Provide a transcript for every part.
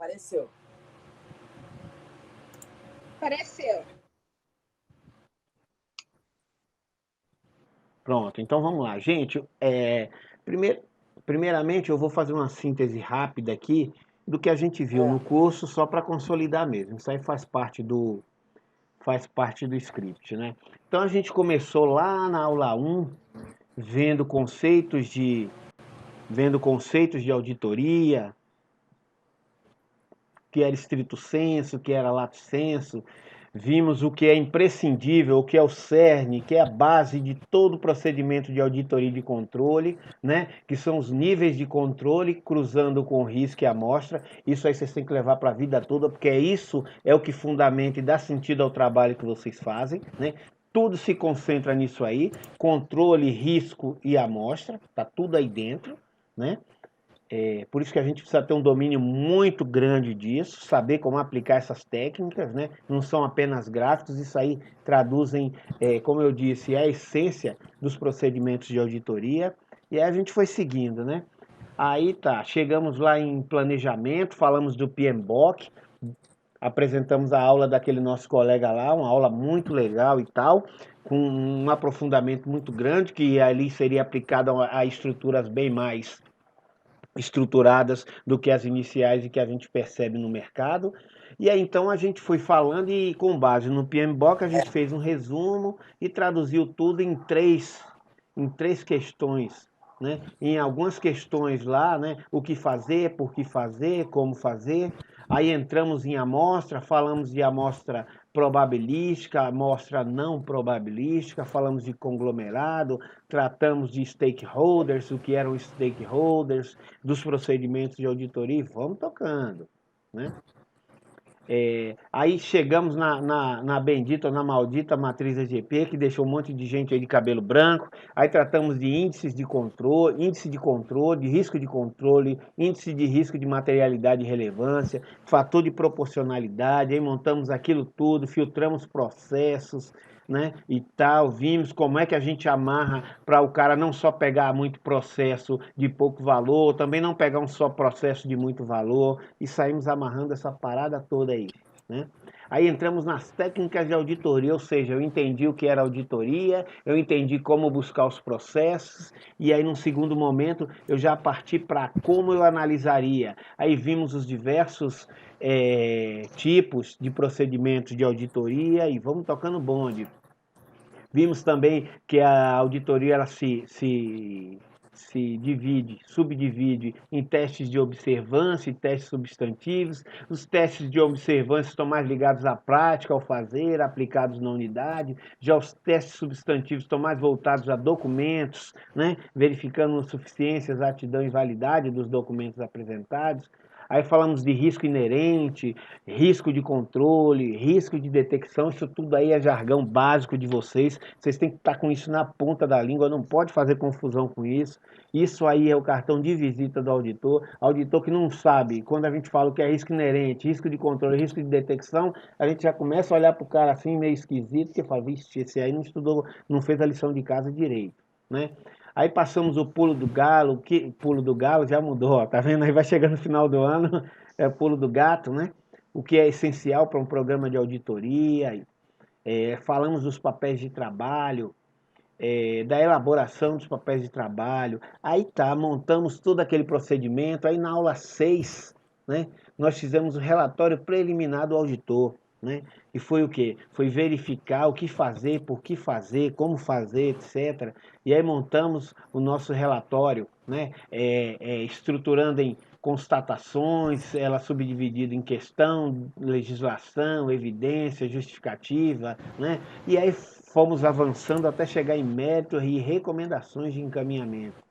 Apareceu. Apareceu. Pronto, então vamos lá. Gente, primeiramente eu vou fazer uma síntese rápida aqui do que a gente viu no curso, só para consolidar mesmo. Isso aí faz parte do script, né? Então a gente começou lá na aula 1, vendo conceitos de auditoria, que era estrito sensu, que era lato sensu. Vimos o que é imprescindível, o que é o cerne, que é a base de todo o procedimento de auditoria e de controle, né? Que são os níveis de controle cruzando com o risco e a amostra. Isso aí vocês têm que levar para a vida toda, porque isso é o que fundamenta e dá sentido ao trabalho que vocês fazem, né? Tudo se concentra nisso aí, controle, risco e amostra, tá tudo aí dentro, né? Por isso que a gente precisa ter um domínio muito grande disso, saber como aplicar essas técnicas, né? Não são apenas gráficos, isso aí traduzem, como eu disse, a essência dos procedimentos de auditoria. E aí a gente foi seguindo, né? Aí tá, chegamos lá em planejamento, falamos do PMBOK, apresentamos a aula daquele nosso colega lá, uma aula muito legal e tal, com um aprofundamento muito grande, que ali seria aplicado a estruturas bem mais estruturadas do que as iniciais e que a gente percebe no mercado. E aí então a gente foi falando e com base no PMBOK a gente fez um resumo e traduziu tudo em três questões, né? Em algumas questões lá, né? O que fazer, por que fazer, como fazer. Aí entramos em amostra, falamos de amostra probabilística, amostra não probabilística, falamos de conglomerado, tratamos de stakeholders, o que eram stakeholders, dos procedimentos de auditoria e vamos tocando, né? Aí chegamos na bendita ou na maldita matriz EGP, que deixou um monte de gente aí de cabelo branco. Aí tratamos de índice de controle, de risco de controle, índice de risco de materialidade e relevância, fator de proporcionalidade. Aí montamos aquilo tudo, filtramos processos, né, e tal, vimos como é que a gente amarra para o cara não só pegar muito processo de pouco valor, também não pegar um só processo de muito valor, e saímos amarrando essa parada toda aí, né? Aí entramos nas técnicas de auditoria, ou seja, eu entendi o que era auditoria, eu entendi como buscar os processos, e aí num segundo momento eu já parti para como eu analisaria. Aí vimos os diversos tipos de procedimentos de auditoria e vamos tocando bonde. Vimos também que a auditoria ela se subdivide em testes de observância e testes substantivos. Os testes de observância estão mais ligados à prática, ao fazer, aplicados na unidade. Já os testes substantivos estão mais voltados a documentos, né? Verificando suficiência, exatidão e validade dos documentos apresentados. Aí falamos de risco inerente, risco de controle, risco de detecção, isso tudo aí é jargão básico de vocês. Vocês têm que estar com isso na ponta da língua, não pode fazer confusão com isso. Isso aí é o cartão de visita do auditor. Auditor que não sabe, quando a gente fala o que é risco inerente, risco de controle, risco de detecção, a gente já começa a olhar para o cara assim meio esquisito, porque fala, vixe, esse aí não estudou, não fez a lição de casa direito, né? Aí passamos o pulo do galo, pulo do galo já mudou, ó, tá vendo? Aí vai chegando no final do ano, é o pulo do gato, né? O que é essencial para um programa de auditoria, falamos dos papéis de trabalho, da elaboração dos papéis de trabalho, aí tá, montamos todo aquele procedimento, aí na aula 6, né, nós fizemos o relatório preliminar do auditor, né, e foi o quê? Foi verificar o que fazer, por que fazer, como fazer, etc. E aí montamos o nosso relatório, né, estruturando em constatações, ela subdividida em questão, legislação, evidência, justificativa, né? E aí fomos avançando até chegar em mérito e recomendações de encaminhamento.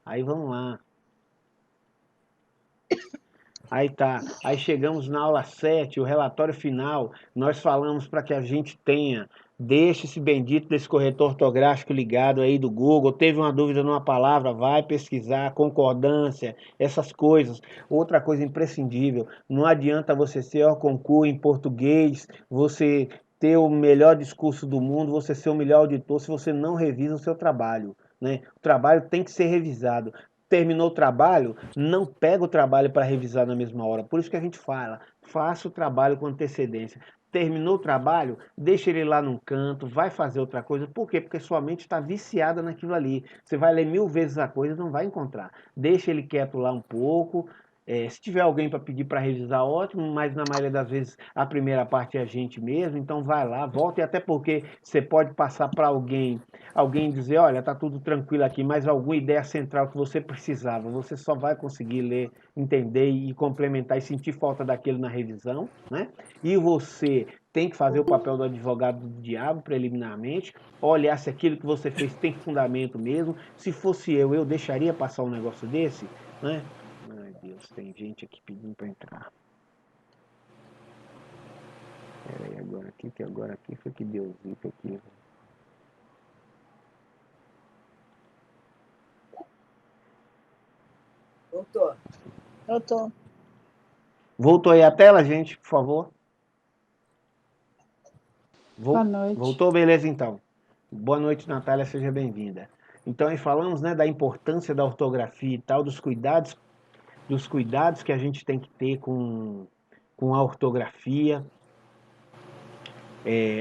Aí vamos lá. Aí tá, aí chegamos na aula 7, o relatório final, nós falamos para que a gente tenha Deixa esse bendito desse corretor ortográfico ligado aí do Google. Teve uma dúvida numa palavra, vai pesquisar, concordância, essas coisas. Outra coisa imprescindível, não adianta você ser hors concours em português, você ter o melhor discurso do mundo, você ser o melhor auditor, se você não revisa o seu trabalho, né? O trabalho tem que ser revisado. Terminou o trabalho, não pega o trabalho para revisar na mesma hora. Por isso que a gente fala, faça o trabalho com antecedência. Terminou o trabalho, deixa ele lá num canto, vai fazer outra coisa. Por quê? Porque sua mente está viciada naquilo ali. Você vai ler 1000 vezes a coisa e não vai encontrar. Deixa ele quieto lá um pouco. Se tiver alguém para pedir para revisar, ótimo, mas na maioria das vezes a primeira parte é a gente mesmo, então vai lá, volta, e até porque você pode passar para alguém dizer, olha, tá tudo tranquilo aqui, mas alguma ideia central que você precisava, você só vai conseguir ler, entender e complementar e sentir falta daquilo na revisão, né? E você tem que fazer o papel do advogado do diabo preliminarmente, olhar se aquilo que você fez tem fundamento mesmo. Se fosse eu deixaria passar um negócio desse, né? Ai, Deus, tem gente aqui pedindo para entrar. Pera aí, agora aqui foi que deu zica aqui. Voltou. Voltou. Voltou aí a tela, gente, por favor? Boa noite. Voltou, beleza então. Boa noite, Natália, seja bem-vinda. Então aí falamos, né, da importância da ortografia e tal, dos cuidados que a gente tem que ter com a ortografia.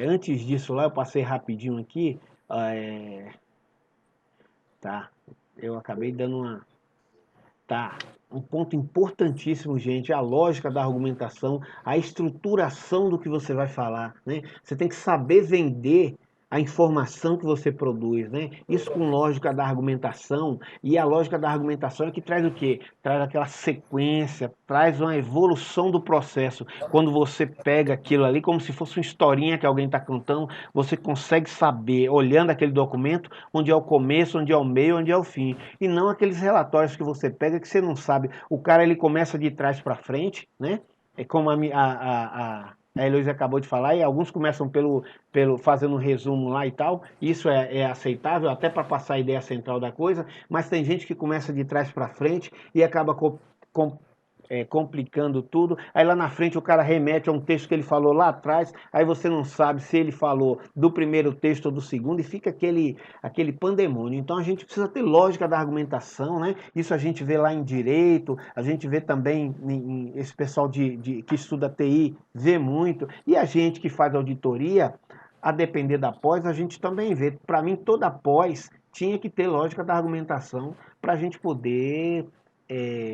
Antes disso lá, eu passei rapidinho aqui. Tá, eu acabei dando uma. Tá, um ponto importantíssimo, gente, é a lógica da argumentação, a estruturação do que você vai falar, né? Você tem que saber vender a informação que você produz, né? Isso com lógica da argumentação, e a lógica da argumentação é que traz o quê? Traz aquela sequência, traz uma evolução do processo. Quando você pega aquilo ali como se fosse uma historinha que alguém está contando, você consegue saber, olhando aquele documento, onde é o começo, onde é o meio, onde é o fim. E não aqueles relatórios que você pega que você não sabe. O cara ele começa de trás para frente, né? É como a Heloísa acabou de falar, e alguns começam fazendo um resumo lá e tal. Isso é aceitável, até para passar a ideia central da coisa, mas tem gente que começa de trás para frente e acaba complicando tudo. Aí lá na frente o cara remete a um texto que ele falou lá atrás, aí você não sabe se ele falou do primeiro texto ou do segundo, e fica aquele pandemônio. Então a gente precisa ter lógica da argumentação, né? Isso a gente vê lá em direito, a gente vê também esse pessoal que estuda TI, vê muito, e a gente que faz auditoria, a depender da pós, a gente também vê. Para mim, toda pós tinha que ter lógica da argumentação para a gente poder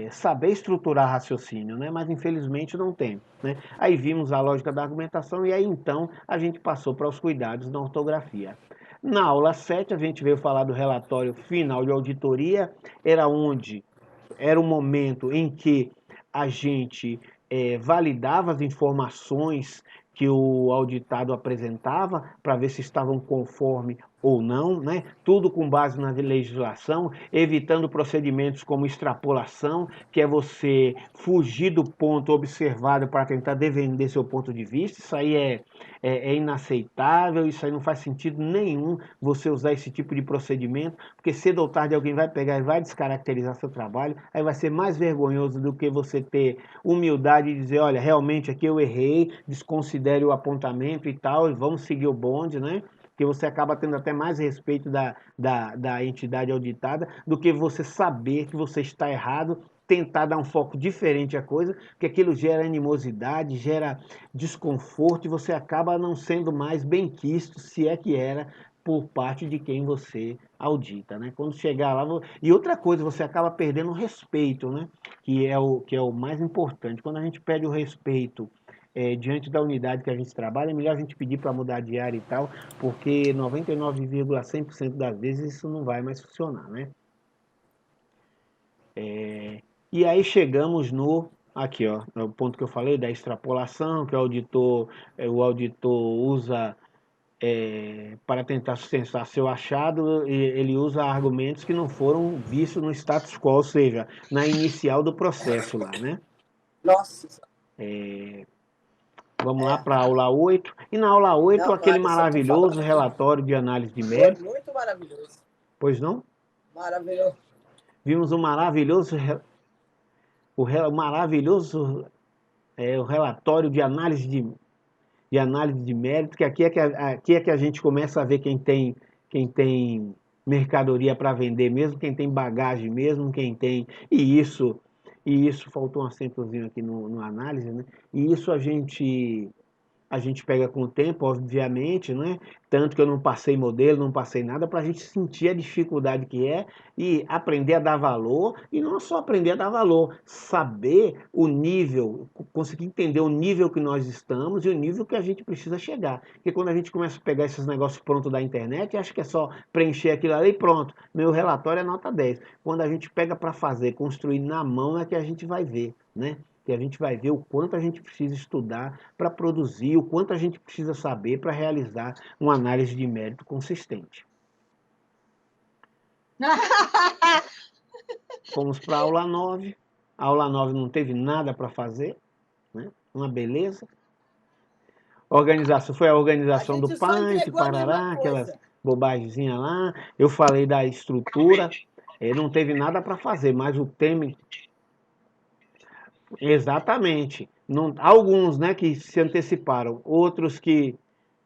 saber estruturar raciocínio, né? Mas infelizmente não tem, né? Aí vimos a lógica da argumentação e aí então a gente passou para os cuidados na ortografia. Na aula 7 a gente veio falar do relatório final de auditoria, era o momento em que a gente validava as informações que o auditado apresentava para ver se estavam conforme ou não, né? Tudo com base na legislação, evitando procedimentos como extrapolação, que é você fugir do ponto observado para tentar defender seu ponto de vista. Isso aí é inaceitável, isso aí não faz sentido nenhum você usar esse tipo de procedimento, porque cedo ou tarde alguém vai pegar e vai descaracterizar seu trabalho, aí vai ser mais vergonhoso do que você ter humildade e dizer, olha, realmente aqui eu errei, desconsidere o apontamento e tal, e vamos seguir o bonde, né? Porque você acaba tendo até mais respeito da entidade auditada do que você saber que você está errado, tentar dar um foco diferente à coisa, porque aquilo gera animosidade, gera desconforto e você acaba não sendo mais benquisto, se é que era, por parte de quem você audita, né? Quando chegar lá, e outra coisa, você acaba perdendo o respeito, né? Que é o mais importante. Quando a gente perde o respeito diante da unidade que a gente trabalha, é melhor a gente pedir para mudar de área e tal, porque 99,100% das vezes isso não vai mais funcionar, né? E aí chegamos aqui, ó, no ponto que eu falei da extrapolação, que o auditor usa para tentar sustentar seu achado, ele usa argumentos que não foram vistos no status quo, ou seja, na inicial do processo lá, né? Nossa. Vamos lá para a aula 8. E na aula 8, Não, aquele vale, só tô maravilhoso falando. relatório de análise de Foi mérito. muito maravilhoso. Pois não? Maravilhoso. Vimos um maravilhoso, o relatório de análise de mérito, que aqui é que a gente começa a ver quem tem mercadoria para vender mesmo, quem tem bagagem mesmo, quem tem. E isso faltou um acentozinho aqui no análise, né? E isso a gente pega com o tempo, obviamente, né? Tanto que eu não passei modelo, não passei nada, para a gente sentir a dificuldade que é e aprender a dar valor, e não só aprender a dar valor, saber o nível, conseguir entender o nível que nós estamos e o nível que a gente precisa chegar. Porque quando a gente começa a pegar esses negócios prontos da internet, acha que é só preencher aquilo ali e pronto, meu relatório é nota 10. Quando a gente pega para fazer, construir na mão, é que a gente vai ver, né? Que a gente vai ver o quanto a gente precisa estudar para produzir, o quanto a gente precisa saber para realizar uma análise de mérito consistente. Fomos para a aula 9. A aula 9 não teve nada para fazer, né? Uma beleza. Organização, foi a organização do Paint, Parará, aquelas bobagemzinhas lá. Eu falei da estrutura, não teve nada para fazer, mas o tema. Exatamente. Não, alguns, né, que se anteciparam, outros que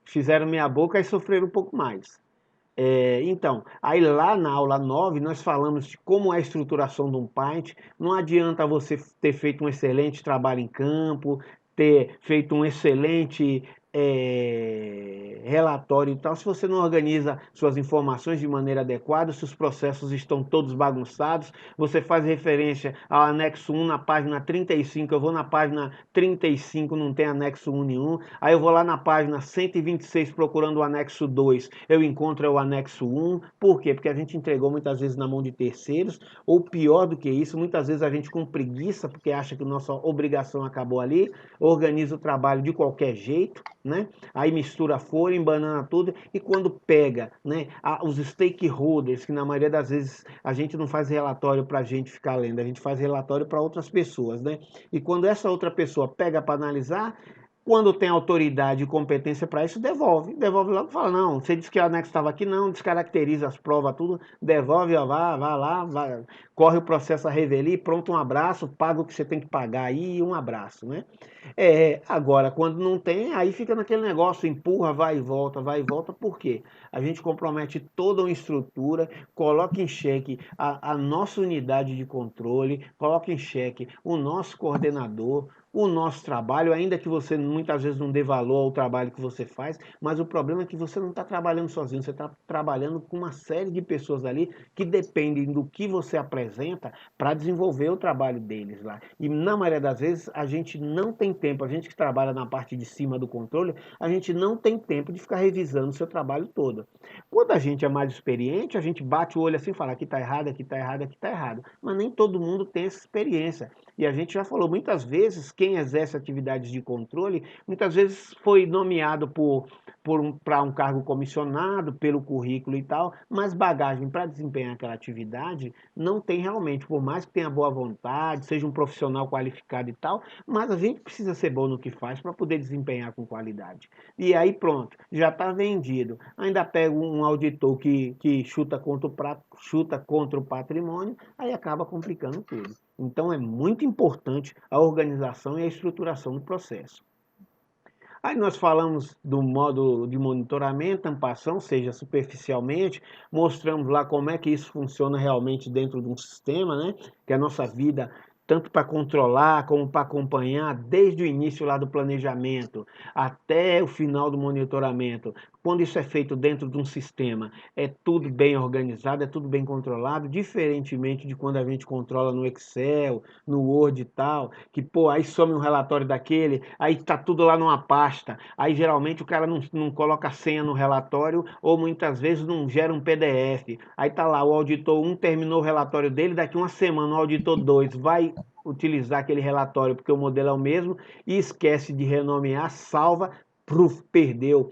fizeram meia boca e sofreram um pouco mais. Então, aí lá na aula 9 nós falamos de como é a estruturação de um Paint. Não adianta você ter feito um excelente trabalho em campo, ter feito um excelente relatório e tal, se você não organiza suas informações de maneira adequada, se os processos estão todos bagunçados, você faz referência ao anexo 1 na página 35, eu vou na página 35, não tem anexo 1 nenhum, aí eu vou lá na página 126 procurando o anexo 2, eu encontro o anexo 1, por quê? Porque a gente entregou muitas vezes na mão de terceiros, ou pior do que isso, muitas vezes a gente com preguiça, porque acha que nossa obrigação acabou ali, organiza o trabalho de qualquer jeito, né? Aí mistura folha, embanana tudo, e quando pega, né, os stakeholders, que na maioria das vezes a gente não faz relatório para a gente ficar lendo, a gente faz relatório para outras pessoas, né? E quando essa outra pessoa pega para analisar, quando tem autoridade e competência para isso, devolve logo, fala, não, você disse que o anexo estava aqui, não, descaracteriza as provas, tudo, devolve, ó, vai lá, corre o processo a revelia, pronto, um abraço, paga o que você tem que pagar aí, um abraço, né? Agora, quando não tem, aí fica naquele negócio, empurra, vai e volta, por quê? A gente compromete toda uma estrutura, coloca em xeque a nossa unidade de controle, coloca em xeque o nosso coordenador, o nosso trabalho, ainda que você muitas vezes não dê valor ao trabalho que você faz, mas o problema é que você não está trabalhando sozinho, você está trabalhando com uma série de pessoas ali que dependem do que você apresenta para desenvolver o trabalho deles lá. E na maioria das vezes a gente não tem tempo, a gente que trabalha na parte de cima do controle, a gente não tem tempo de ficar revisando o seu trabalho todo. Quando a gente é mais experiente, a gente bate o olho assim e fala, aqui está errado, aqui está errado, aqui está errado. Mas nem todo mundo tem essa experiência. E a gente já falou, muitas vezes, quem exerce atividades de controle, muitas vezes foi nomeado para um cargo comissionado, pelo currículo e tal, mas bagagem para desempenhar aquela atividade não tem realmente, por mais que tenha boa vontade, seja um profissional qualificado e tal, mas a gente precisa ser bom no que faz para poder desempenhar com qualidade. E aí pronto, já está vendido. Ainda pega um auditor que chuta contra o patrimônio, aí acaba complicando tudo. Então é muito importante a organização e a estruturação do processo. Aí nós falamos do modo de monitoramento, ampação, seja superficialmente, mostramos lá como é que isso funciona realmente dentro de um sistema, né? Que a nossa vida, tanto para controlar como para acompanhar, desde o início lá do planejamento até o final do monitoramento, quando isso é feito dentro de um sistema, é tudo bem organizado, é tudo bem controlado, diferentemente de quando a gente controla no Excel, no Word e tal, que, pô, aí some um relatório daquele, aí tá tudo lá numa pasta, aí geralmente o cara não coloca senha no relatório, ou muitas vezes não gera um PDF, aí tá lá, o auditor 1 terminou o relatório dele, daqui uma semana o auditor 2 vai utilizar aquele relatório, porque o modelo é o mesmo, e esquece de renomear, salva, perdeu.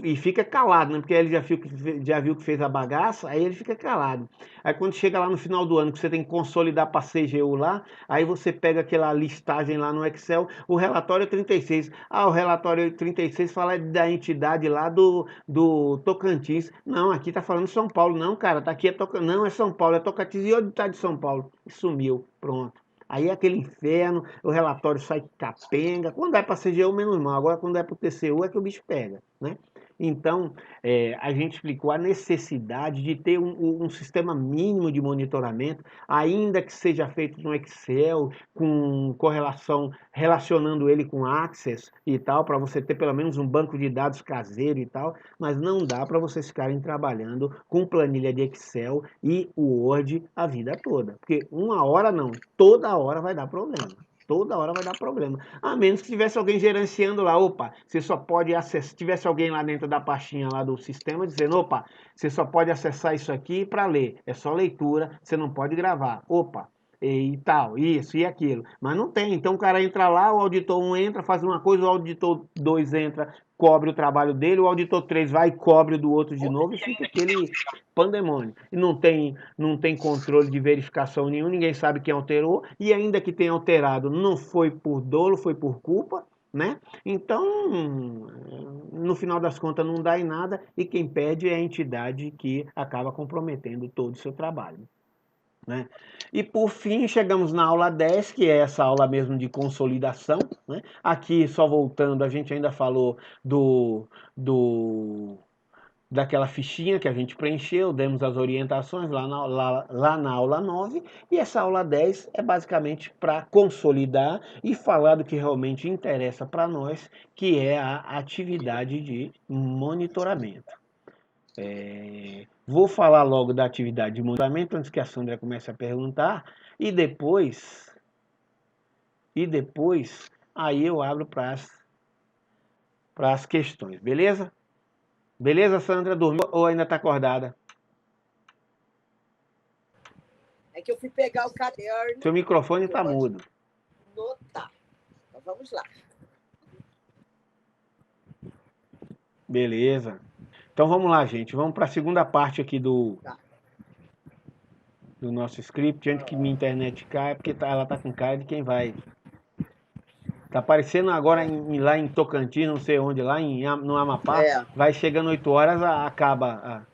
E fica calado, né? Porque ele já viu que fez a bagaça, aí ele fica calado. Aí quando chega lá no final do ano, que você tem que consolidar para CGU lá, aí você pega aquela listagem lá no Excel, o relatório 36. Ah, o relatório 36 fala da entidade lá do Tocantins. Não, aqui tá falando São Paulo. Não, cara, tá aqui não, é São Paulo, é Tocantins. E onde tá de São Paulo? E sumiu, pronto. Aí é aquele inferno, o relatório sai capenga. Quando é para CGU, menos mal. Agora, quando é para o TCU, é que o bicho pega, né? Então, a gente explicou a necessidade de ter um sistema mínimo de monitoramento, ainda que seja feito no Excel, com correlação, relacionando ele com Access e tal, para você ter pelo menos um banco de dados caseiro e tal, mas não dá para vocês ficarem trabalhando com planilha de Excel e o Word a vida toda, porque uma hora não, toda hora vai dar problema. Toda hora vai dar problema. A menos que tivesse alguém gerenciando lá, opa, você só pode acessar, tivesse alguém lá dentro da pastinha lá do sistema dizendo, opa, você só pode acessar isso aqui para ler, é só leitura, você não pode gravar. Opa, e tal, isso e aquilo. Mas não tem, então o cara entra lá, o auditor 1 entra, faz uma coisa, o auditor 2 entra, cobre o trabalho dele, o auditor 3 vai e cobre o do outro de novo e fica aquele pandemônio. E não tem controle de verificação nenhum, ninguém sabe quem alterou, e ainda que tenha alterado, não foi por dolo, foi por culpa, né? Então, no final das contas, não dá em nada, e quem perde é a entidade que acaba comprometendo todo o seu trabalho. Né? E por fim, chegamos na aula 10, que é essa aula mesmo de consolidação. Né? Aqui, só voltando, a gente ainda falou daquela fichinha que a gente preencheu, demos as orientações lá na aula 9, e essa aula 10 é basicamente para consolidar e falar do que realmente interessa para nós, que é a atividade de monitoramento. Vou falar logo da atividade de monitoramento antes que a Sandra comece a perguntar, e depois aí eu abro para as questões, beleza? Beleza, Sandra? Dormiu ou ainda está acordada? É que eu fui pegar o caderno. Seu microfone está mudo. Notar. Então vamos lá. Beleza. Então vamos lá, gente. Vamos para a segunda parte aqui do nosso script, antes que minha internet caia, porque ela tá com cara de quem vai. Tá aparecendo agora lá em Tocantins, não sei onde, lá no Amapá. Vai chegando 8 horas, acaba.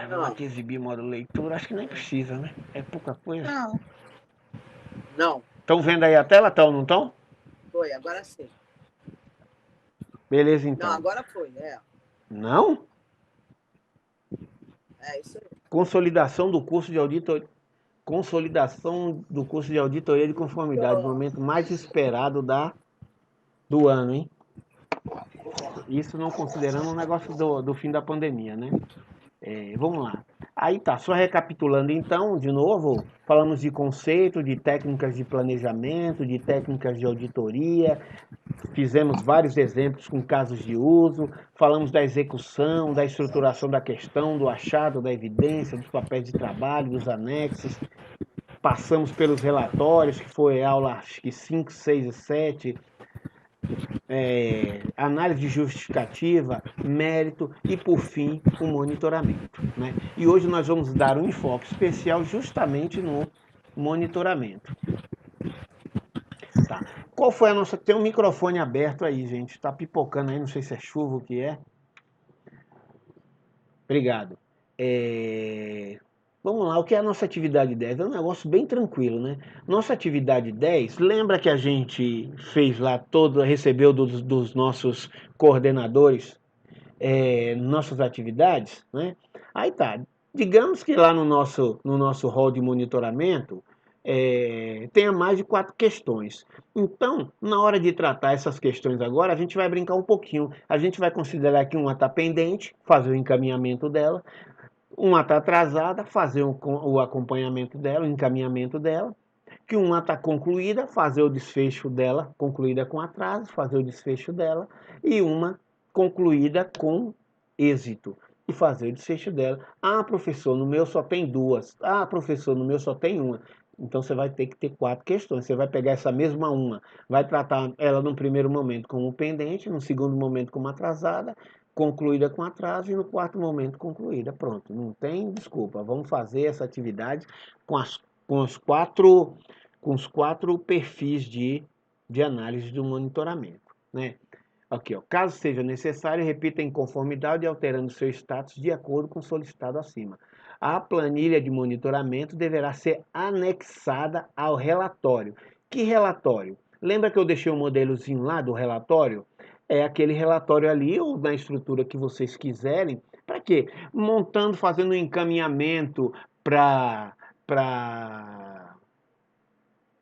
Vamos aqui exibir modo leitura. Acho que nem precisa, né? É pouca coisa. Não. Estão vendo aí a tela? Não estão? Foi, agora sim. Beleza, então. Não, agora foi, Não? É isso aí. Consolidação do curso de auditoria. Consolidação do curso de auditoria de conformidade, o momento mais esperado do ano, hein? Isso não considerando o negócio do fim da pandemia, né? Vamos lá. Aí tá, só recapitulando então, de novo, falamos de conceito, de técnicas de planejamento, de técnicas de auditoria, fizemos vários exemplos com casos de uso, falamos da execução, da estruturação da questão, do achado, da evidência, dos papéis de trabalho, dos anexos, passamos pelos relatórios, que foi aula acho que 5, 6 e 7, análise de justificativa, mérito e, por fim, o monitoramento. Né? E hoje nós vamos dar um enfoque especial justamente no monitoramento. Tá. Qual foi a nossa... Tem um microfone aberto aí, gente. Está pipocando aí, não sei se é chuva ou o que é. Obrigado. Vamos lá, o que é a nossa atividade 10? É um negócio bem tranquilo, né? Nossa atividade 10, lembra que a gente fez lá recebeu dos nossos coordenadores nossas atividades, né? Aí tá, digamos que lá no nosso hall de monitoramento tenha mais de 4 questões. Então, na hora de tratar essas questões agora, a gente vai brincar um pouquinho. A gente vai considerar que uma está pendente, fazer o encaminhamento dela. Uma está atrasada, fazer o acompanhamento dela, o encaminhamento dela. Que uma está concluída, fazer o desfecho dela, concluída com atraso, fazer o desfecho dela. E uma concluída com êxito e fazer o desfecho dela. Ah, professor, no meu só tem 2. Ah, professor, no meu só tem 1. Então você vai ter que ter 4 questões. Você vai pegar essa mesma uma, vai tratar ela num primeiro momento como pendente, num segundo momento como atrasada, concluída com atraso e no quarto momento concluída. Pronto, não tem desculpa. Vamos fazer essa atividade com, com os quatro perfis de análise do monitoramento, né? Aqui, ó. Caso seja necessário, repita em conformidade, alterando seu status de acordo com o solicitado acima. A planilha de monitoramento deverá ser anexada ao relatório. Que relatório? Lembra que eu deixei um modelozinho lá do relatório? É aquele relatório ali, ou na estrutura que vocês quiserem. Para quê? Montando, fazendo um encaminhamento para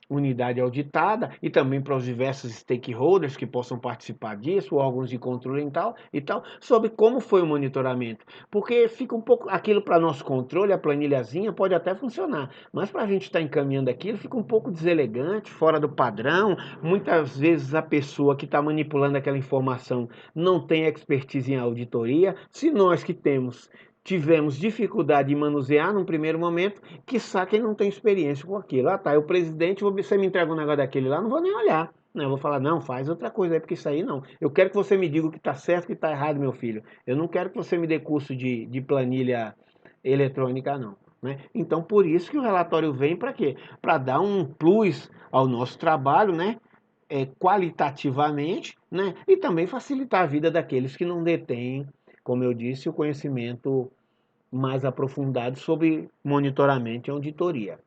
unidade auditada e também para os diversos stakeholders que possam participar disso, órgãos de controle e tal, sobre como foi o monitoramento. Porque fica um pouco, aquilo para nosso controle, a planilhazinha pode até funcionar, mas para a gente estar encaminhando aquilo fica um pouco deselegante, fora do padrão. Muitas vezes a pessoa que está manipulando aquela informação não tem expertise em auditoria. Se nós que tivemos dificuldade em manusear num primeiro momento, quiçá quem não tem experiência com aquilo. Ah, tá, o presidente, você me entrega um negócio daquele lá, não vou nem olhar. Não, eu vou falar, não, faz outra coisa aí, porque isso aí não. Eu quero que você me diga o que está certo e o que está errado, meu filho. Eu não quero que você me dê curso de planilha eletrônica, não. Né? Então, por isso que o relatório vem para quê? Para dar um plus ao nosso trabalho, né? Qualitativamente, né? E também facilitar a vida daqueles que não detêm, como eu disse, o conhecimento mais aprofundado sobre monitoramento e auditoria.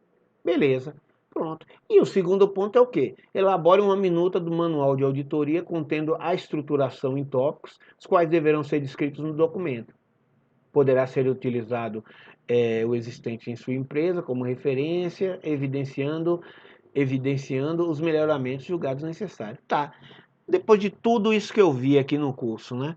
Beleza, pronto. E o segundo ponto é o quê? Elabore uma minuta do manual de auditoria contendo a estruturação em tópicos, os quais deverão ser descritos no documento. Poderá ser utilizado o existente em sua empresa como referência, evidenciando os melhoramentos julgados necessários. Tá. Depois de tudo isso que eu vi aqui no curso, né?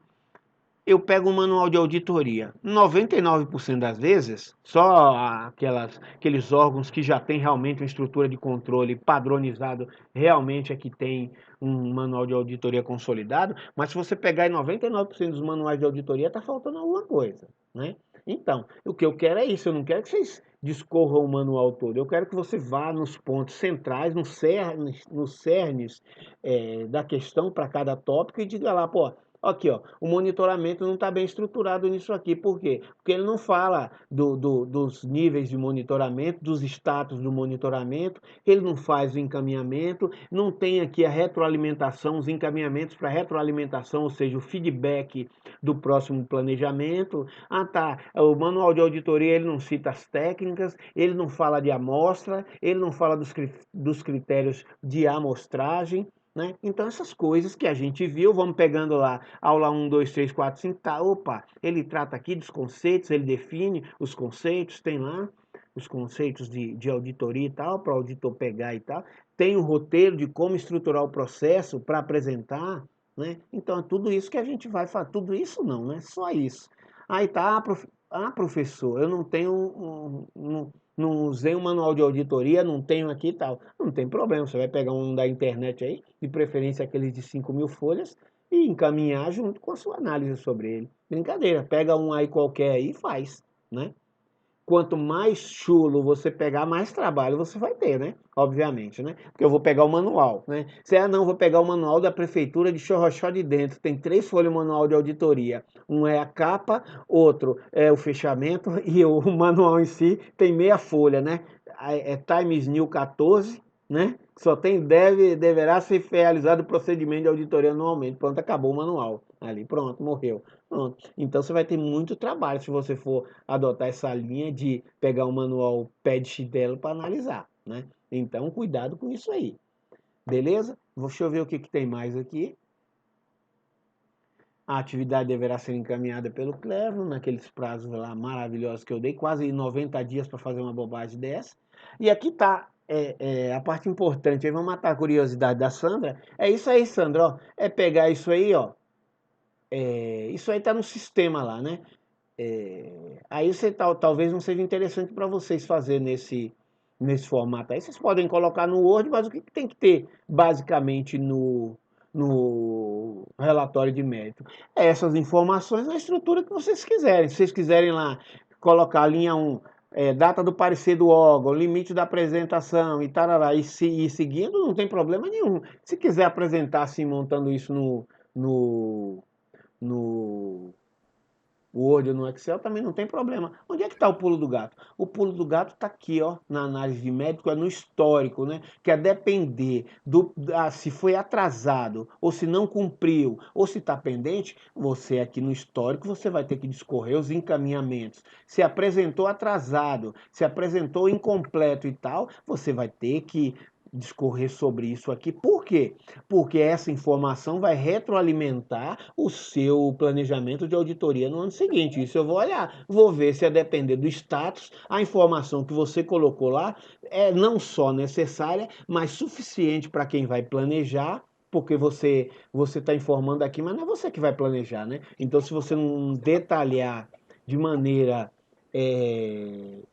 Eu pego um manual de auditoria. 99% das vezes, só aqueles órgãos que já têm realmente uma estrutura de controle padronizado, realmente é que tem um manual de auditoria consolidado, mas se você pegar em 99% dos manuais de auditoria, está faltando alguma coisa, né? Então, o que eu quero é isso, eu não quero que vocês discorram o manual todo, eu quero que você vá nos pontos centrais, nos cernes da questão para cada tópico e diga lá, pô, aqui, ó, o monitoramento não está bem estruturado nisso aqui. Por quê? Porque ele não fala dos níveis de monitoramento, dos status do monitoramento, ele não faz o encaminhamento, não tem aqui a retroalimentação, os encaminhamentos para retroalimentação, ou seja, o feedback do próximo planejamento. Ah, tá, o manual de auditoria ele não cita as técnicas, ele não fala de amostra, ele não fala dos critérios de amostragem. Né? Então, essas coisas que a gente viu, vamos pegando lá, aula 1, 2, 3, 4, 5, tá, opa, ele trata aqui dos conceitos, ele define os conceitos, tem lá os conceitos de auditoria e tal, para o auditor pegar e tal, tem o roteiro de como estruturar o processo para apresentar, né? Então, é tudo isso que a gente vai fazer, tudo isso não, né? Só isso. Aí tá, professor, eu não tenho não usei um manual de auditoria, não tenho aqui e tal. Não tem problema, você vai pegar um da internet aí, de preferência aqueles de 5.000 folhas, e encaminhar junto com a sua análise sobre ele. Brincadeira, pega um aí qualquer aí e faz, né? Quanto mais chulo você pegar, mais trabalho você vai ter, né? Obviamente, né? Porque eu vou pegar o manual, né? Se não, vou pegar o manual da prefeitura de Chorrochó de Dentro. Tem 3 folhas o manual de auditoria. Um é a capa, outro é o fechamento e o manual em si tem meia folha, né? É Times New 14, né? Só tem deverá ser realizado o procedimento de auditoria anualmente. Pronto, acabou o manual. Ali, pronto, morreu. Pronto. Então você vai ter muito trabalho se você for adotar essa linha de pegar o manual pé de chinelo para analisar, né? Então, cuidado com isso aí. Beleza? Deixa eu ver o que tem mais aqui. A atividade deverá ser encaminhada pelo Clevo, naqueles prazos lá maravilhosos que eu dei, quase 90 dias para fazer uma bobagem dessa. E aqui está a parte importante, aí vamos matar a curiosidade da Sandra. É isso aí, Sandra, ó, é pegar isso aí, ó. Isso aí está no sistema lá, né? Aí você talvez não seja interessante para vocês fazer nesse formato. Aí vocês podem colocar no Word, mas o que tem que ter basicamente no relatório de mérito? Essas informações na estrutura que vocês quiserem. Se vocês quiserem lá colocar a linha 1, data do parecer do órgão, limite da apresentação e tarará, e seguindo, não tem problema nenhum. Se quiser apresentar assim, montando isso no, no Word ou no Excel, também não tem problema. Onde é que está o pulo do gato? O pulo do gato está aqui, ó, na análise de médico, é no histórico, né? Que é depender se foi atrasado, ou se não cumpriu, ou se está pendente, você aqui no histórico, você vai ter que discorrer os encaminhamentos. Se apresentou atrasado, se apresentou incompleto e tal, você vai ter que discorrer sobre isso aqui. Por quê? Porque essa informação vai retroalimentar o seu planejamento de auditoria no ano seguinte. Isso eu vou olhar, vou ver se a depender do status, a informação que você colocou lá é não só necessária, mas suficiente para quem vai planejar, porque você está informando aqui, mas não é você que vai planejar, né? Então, se você não detalhar de maneira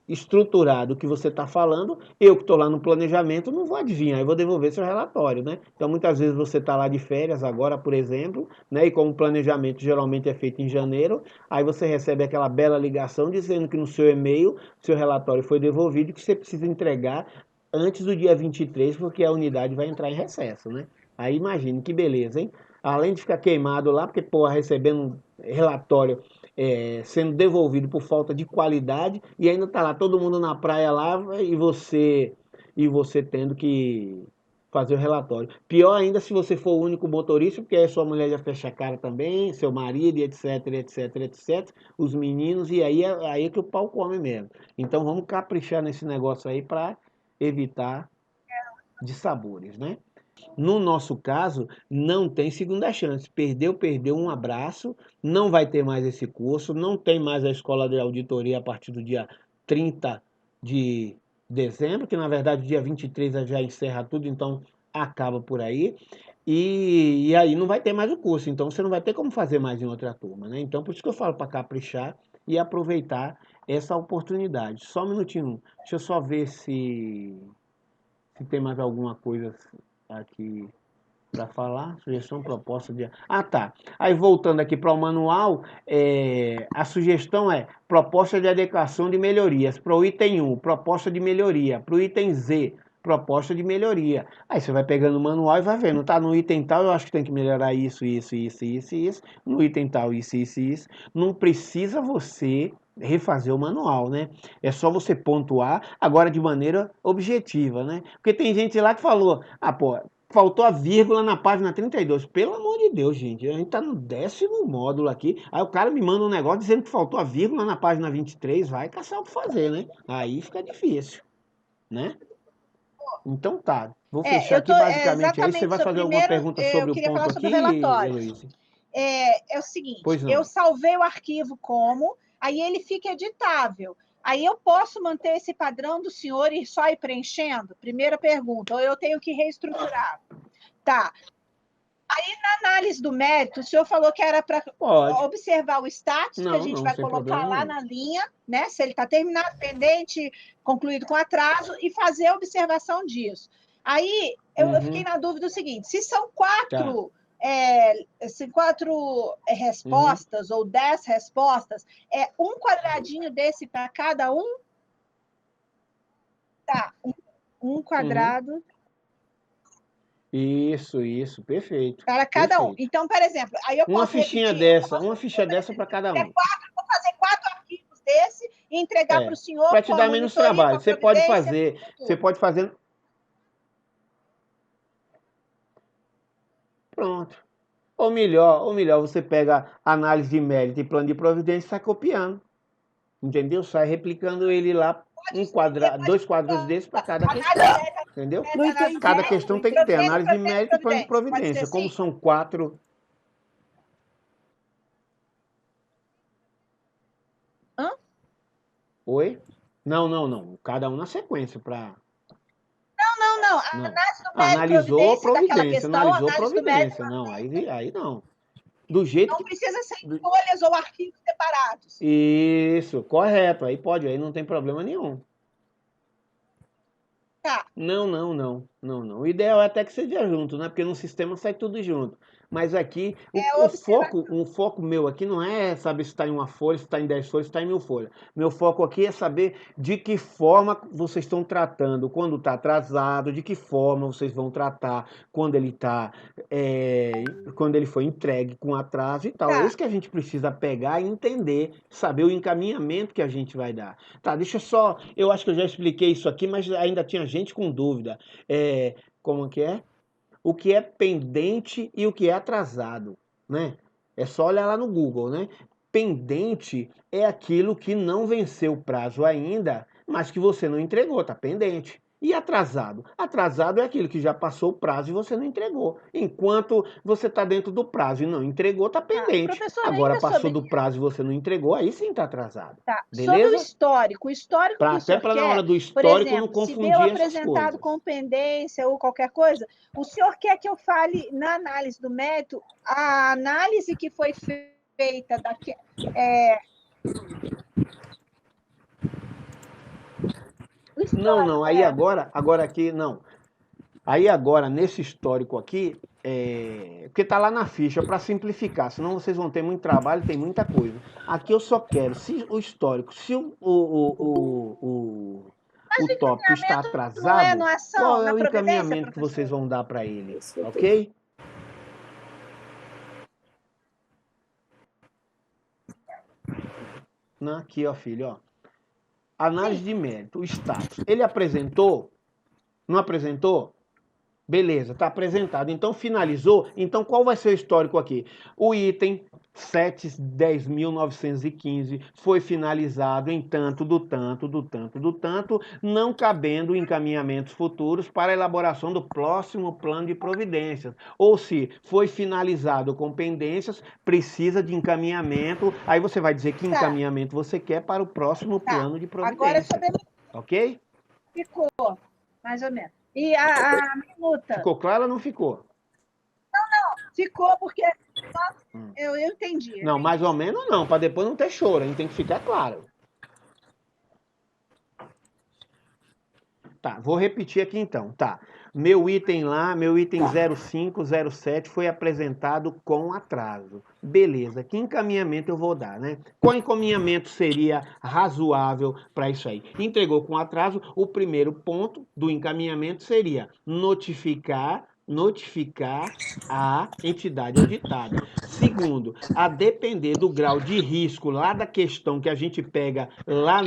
estruturado o que você está falando, eu que estou lá no planejamento não vou adivinhar, eu vou devolver seu relatório, né? Então muitas vezes você está lá de férias agora, por exemplo, né? E como o planejamento geralmente é feito em janeiro, aí você recebe aquela bela ligação dizendo que no seu e-mail seu relatório foi devolvido e que você precisa entregar antes do dia 23, porque a unidade vai entrar em recesso, né? Aí imagine que beleza, hein? Além de ficar queimado lá, porque, pô, recebendo um relatório sendo devolvido por falta de qualidade e ainda tá lá todo mundo na praia lá e você tendo que fazer o relatório. Pior ainda se você for o único motorista, porque aí sua mulher já fecha a cara também, seu marido, e etc, etc, etc, os meninos, e aí é que o pau come mesmo. Então vamos caprichar nesse negócio aí para evitar dissabores, né? No nosso caso, não tem segunda chance. Perdeu, perdeu, um abraço. Não vai ter mais esse curso. Não tem mais a escola de auditoria a partir do dia 30 de dezembro, que na verdade dia 23 já encerra tudo, então acaba por aí. E aí não vai ter mais o curso, então você não vai ter como fazer mais em outra turma, né? Então por isso que eu falo para caprichar e aproveitar essa oportunidade. Só um minutinho, deixa eu só ver se tem mais alguma coisa aqui para falar. Sugestão, proposta de. Ah, tá. Aí voltando aqui para o manual, a sugestão é proposta de adequação de melhorias. Para o item 1, proposta de melhoria. Para o item Z, proposta de melhoria. Aí você vai pegando o manual e vai vendo, tá? No item tal eu acho que tem que melhorar isso, isso, isso, isso, isso. No item tal, isso, isso, isso. Não precisa você refazer o manual, né? É só você pontuar, agora de maneira objetiva, né? Porque tem gente lá que falou, ah, pô, faltou a vírgula na página 32. Pelo amor de Deus, gente. A gente tá no 10º módulo aqui. Aí o cara me manda um negócio dizendo que faltou a vírgula na página 23. Vai caçar o que fazer, né? Aí fica difícil, né? Então tá. Vou fechar Eu aqui tô basicamente aí. Você exatamente. vai fazer alguma Primeiro, pergunta eu sobre o queria ponto falar sobre o aqui, relatório. Heloísa? É o seguinte, Pois eu não. salvei o arquivo como, aí ele fica editável. Aí eu posso manter esse padrão do senhor e só ir preenchendo? Primeira pergunta. Ou eu tenho que reestruturar? Tá. Aí, na análise do mérito, o senhor falou que era para Pode. observar o status, que a Não, gente não, vai sem colocar problema lá nenhum. na linha, né? Se ele está terminado, pendente, concluído com atraso, e fazer a observação disso. Aí, eu fiquei na dúvida do seguinte, se são Tá. quatro respostas ou 10 respostas, é um quadradinho desse para cada um? Tá, um quadrado Isso, perfeito. para cada um. Perfeito. Então, por exemplo, aí eu Uma posso fichinha repetir, eu dessa, posso uma ficha dessa para cada um. vou fazer 4 arquivos desse e entregar para o senhor Para te com a dar menos monitoria, com trabalho. a providência, com Você tudo. pode fazer. Pronto. Ou melhor, você pega análise de mérito e plano de providência e sai copiando. Entendeu? Sai replicando ele lá, dois quadros desses para cada questão. Análise médica, Entendeu? Não análise entendi, Cada médica, não questão tem que ter entendi. providência, análise de providência, mérito e plano de providência. Pode ser providência. Como assim? são 4. Hã? Oi? Não. Cada um na sequência para. Não. Não. Análise do mérito e Analisou providência daquela providência, questão, analisou análise do mérito e providência. Não, aí não. Do jeito não que. precisa ser em folhas ou arquivos separados. Isso, correto. Aí pode, aí não tem problema nenhum. Tá. Não. Não, não. O ideal é até que seja junto, né? Porque no sistema sai tudo junto. Mas aqui, um foco meu aqui não é saber se está em uma folha, se está em 10 folhas, se está em 1000 folhas. Meu foco aqui é saber de que forma vocês estão tratando quando está atrasado, de que forma vocês vão tratar quando ele tá, quando ele foi entregue com atraso e tal. É Tá. isso que a gente precisa pegar e entender, saber o encaminhamento que a gente vai dar. Tá, deixa eu só. Eu acho que eu já expliquei isso aqui, mas ainda tinha gente com dúvida. Como que é? O que é pendente e o que é atrasado, né? É só olhar lá no Google, né? Pendente é aquilo que não venceu o prazo ainda, mas que você não entregou, tá pendente. E atrasado? Atrasado é aquilo que já passou o prazo e você não entregou. Enquanto você está dentro do prazo e não entregou, está pendente. Professor, Agora ainda passou sobre do prazo e você não entregou, aí sim está atrasado. Tá. Sobre o Beleza? histórico que o Até senhor para na hora quer, do por histórico não exemplo, se deu confundir essas apresentado coisas. com pendência ou qualquer coisa, o senhor quer que eu fale na análise do mérito, a análise que foi feita daqui, o Não, histórico, não. Aí agora aqui, não. Aí agora, nesse histórico aqui, porque tá lá na ficha para simplificar, senão vocês vão ter muito trabalho, tem muita coisa. Aqui eu só quero, se o histórico, se Mas o o tópico está encaminhamento não é atrasado, no ação, qual é na o providência, encaminhamento que vocês professor? vão dar para ele? Isso eu Ok? Não, aqui, ó, filho, ó. Análise de mérito, o status. Ele apresentou? Não apresentou? Beleza, está apresentado. Então finalizou. Então qual vai ser o histórico aqui? O item 710.915 foi finalizado em tanto, do tanto, do tanto, do tanto, não cabendo encaminhamentos futuros para a elaboração do próximo plano de providências. Ou se foi finalizado com pendências, precisa de encaminhamento. Aí você vai dizer que encaminhamento você quer para o próximo plano de Agora providência. sobre Ok? ficou, mais ou menos. E a minuta? Ficou claro ou não ficou? Ficou porque eu entendi. Não, mais ou menos não, para depois não ter choro, a gente tem que ficar claro. Tá, vou repetir aqui então, tá. Meu item lá, meu item 0507 foi apresentado com atraso. Beleza, que encaminhamento eu vou dar, né? Qual encaminhamento seria razoável para isso aí? Entregou com atraso, o primeiro ponto do encaminhamento seria notificar a entidade auditada. Segundo, a depender do grau de risco lá da questão que a gente pega lá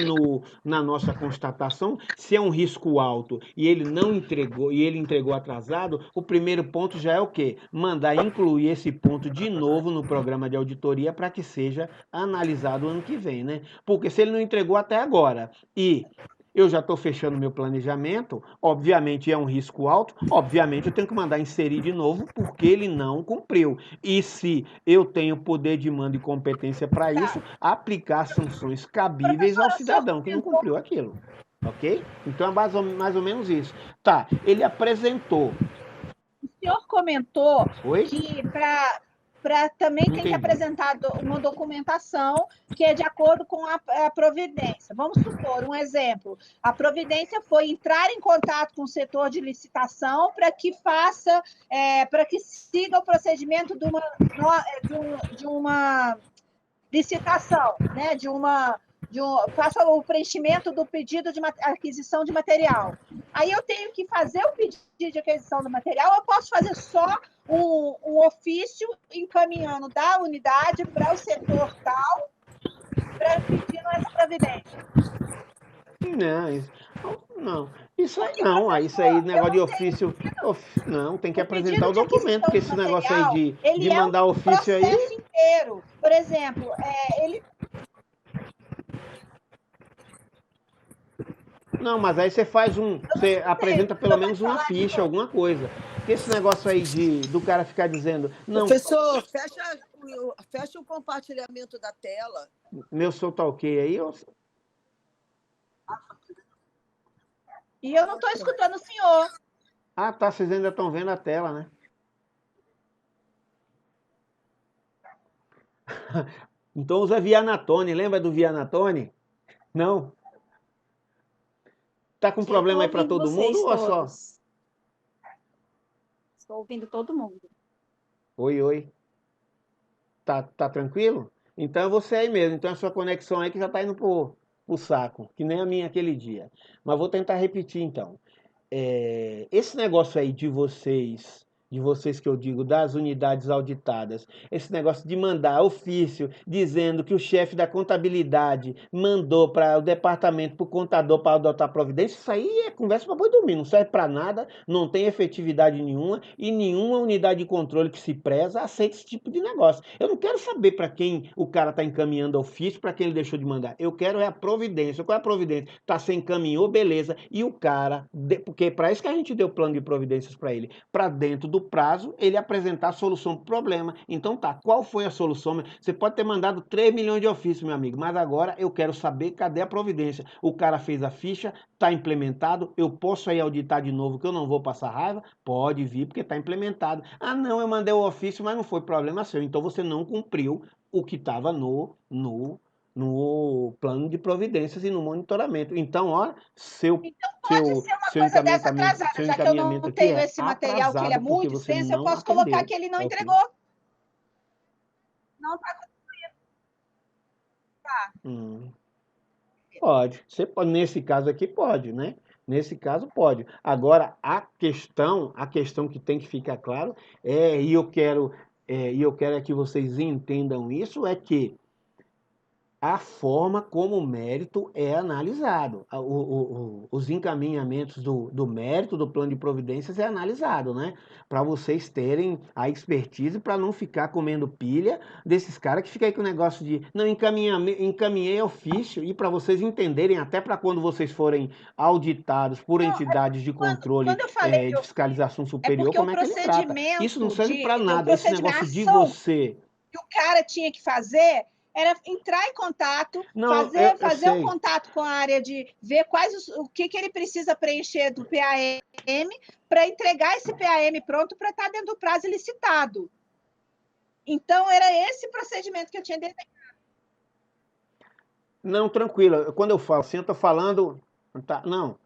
na nossa constatação, se é um risco alto e ele não entregou, e ele entregou atrasado, o primeiro ponto já é o quê? Mandar incluir esse ponto de novo no programa de auditoria para que seja analisado o ano que vem, né? Porque se ele não entregou até agora e eu já estou fechando meu planejamento, obviamente é um risco alto, obviamente eu tenho que mandar inserir de novo porque ele não cumpriu. E se eu tenho poder de mando e competência para isso, aplicar sanções cabíveis ao cidadão que não cumpriu aquilo. Ok? Então é mais ou menos isso. Tá, ele apresentou. O senhor comentou Oi? que também tem que apresentar uma documentação que é de acordo com a providência. Vamos supor um exemplo. A providência foi entrar em contato com o setor de licitação para que faça, para que siga o procedimento de uma licitação, né? Faça o preenchimento do pedido de aquisição de material. Aí eu tenho que fazer o pedido de aquisição do material, eu posso fazer só um ofício encaminhando da unidade para o setor tal, para pedindo essa providência. Não. Isso aí não. Isso aí, negócio de ofício. Não, tem que apresentar o documento, porque esse negócio aí de mandar ofício aí. Processo inteiro. Por exemplo, ele. Não, mas aí você faz você apresenta pelo menos uma ficha, alguma coisa. Porque esse negócio aí do cara ficar dizendo, não. Professor, fecha o compartilhamento da tela. Meu som tá ok aí? E eu não estou escutando o senhor. Ah, tá, vocês ainda estão vendo a tela, né? Então usa Vianatone, lembra do Vianatone? Não? Tá com problema aí para todo mundo ou só? Estou ouvindo todo mundo. Oi, oi. Tá tranquilo? Então é você aí mesmo. Então a sua conexão aí que já tá indo pro saco, que nem a minha aquele dia. Mas vou tentar repetir então. Esse negócio aí de vocês que eu digo, das unidades auditadas, esse negócio de mandar ofício dizendo que o chefe da contabilidade mandou para o departamento, para o contador para adotar providência, isso aí é conversa para boi dormir, não serve para nada, não tem efetividade nenhuma e nenhuma unidade de controle que se preza aceita esse tipo de negócio. Eu não quero saber para quem o cara está encaminhando ofício, para quem ele deixou de mandar. Eu quero é a providência. Qual é a providência? Tá, você encaminhou, beleza. E o cara, porque para isso que a gente deu plano de providências para ele, para dentro do prazo, ele apresentar a solução para o problema. Então tá, qual foi a solução? Você pode ter mandado 3 milhões de ofícios, meu amigo, mas agora eu quero saber cadê a providência. O cara fez a ficha, está implementado, eu posso aí auditar de novo que eu não vou passar raiva? Pode vir, porque está implementado. Ah não, eu mandei o ofício, mas não foi problema seu. Então você não cumpriu o que estava no plano de providências e no monitoramento. Então, ó, Então, pode ser uma coisa dessa atrasada, já que eu não aqui tenho é esse material, que ele é atrasado porque muito você extenso, eu não posso colocar atendeu. que ele não É o quê? entregou. Não está. Pode. Você pode, nesse caso aqui pode, né? Nesse caso pode. Agora a questão que tem que ficar claro e eu quero é que vocês entendam isso é que a forma como o mérito é analisado. Os encaminhamentos do mérito do plano de providências é analisado, né? Para vocês terem a expertise para não ficar comendo pilha desses caras que ficam aí com o negócio de não encaminhei ofício e para vocês entenderem, até para quando vocês forem auditados por entidades de controle Quando eu falei de fiscalização superior, porque o como é que ele trata? procedimento Isso não serve para o nada. Esse procedimento, negócio de ação você. que o cara tinha que fazer era entrar em contato, Não, eu fazer o sei. contato com a área de ver o que ele precisa preencher do PAM para entregar esse PAM pronto para estar dentro do prazo licitado. Então, era esse procedimento que eu tinha desenhado. Não, tranquilo. Quando eu falo assim, eu estou falando. Tá, não,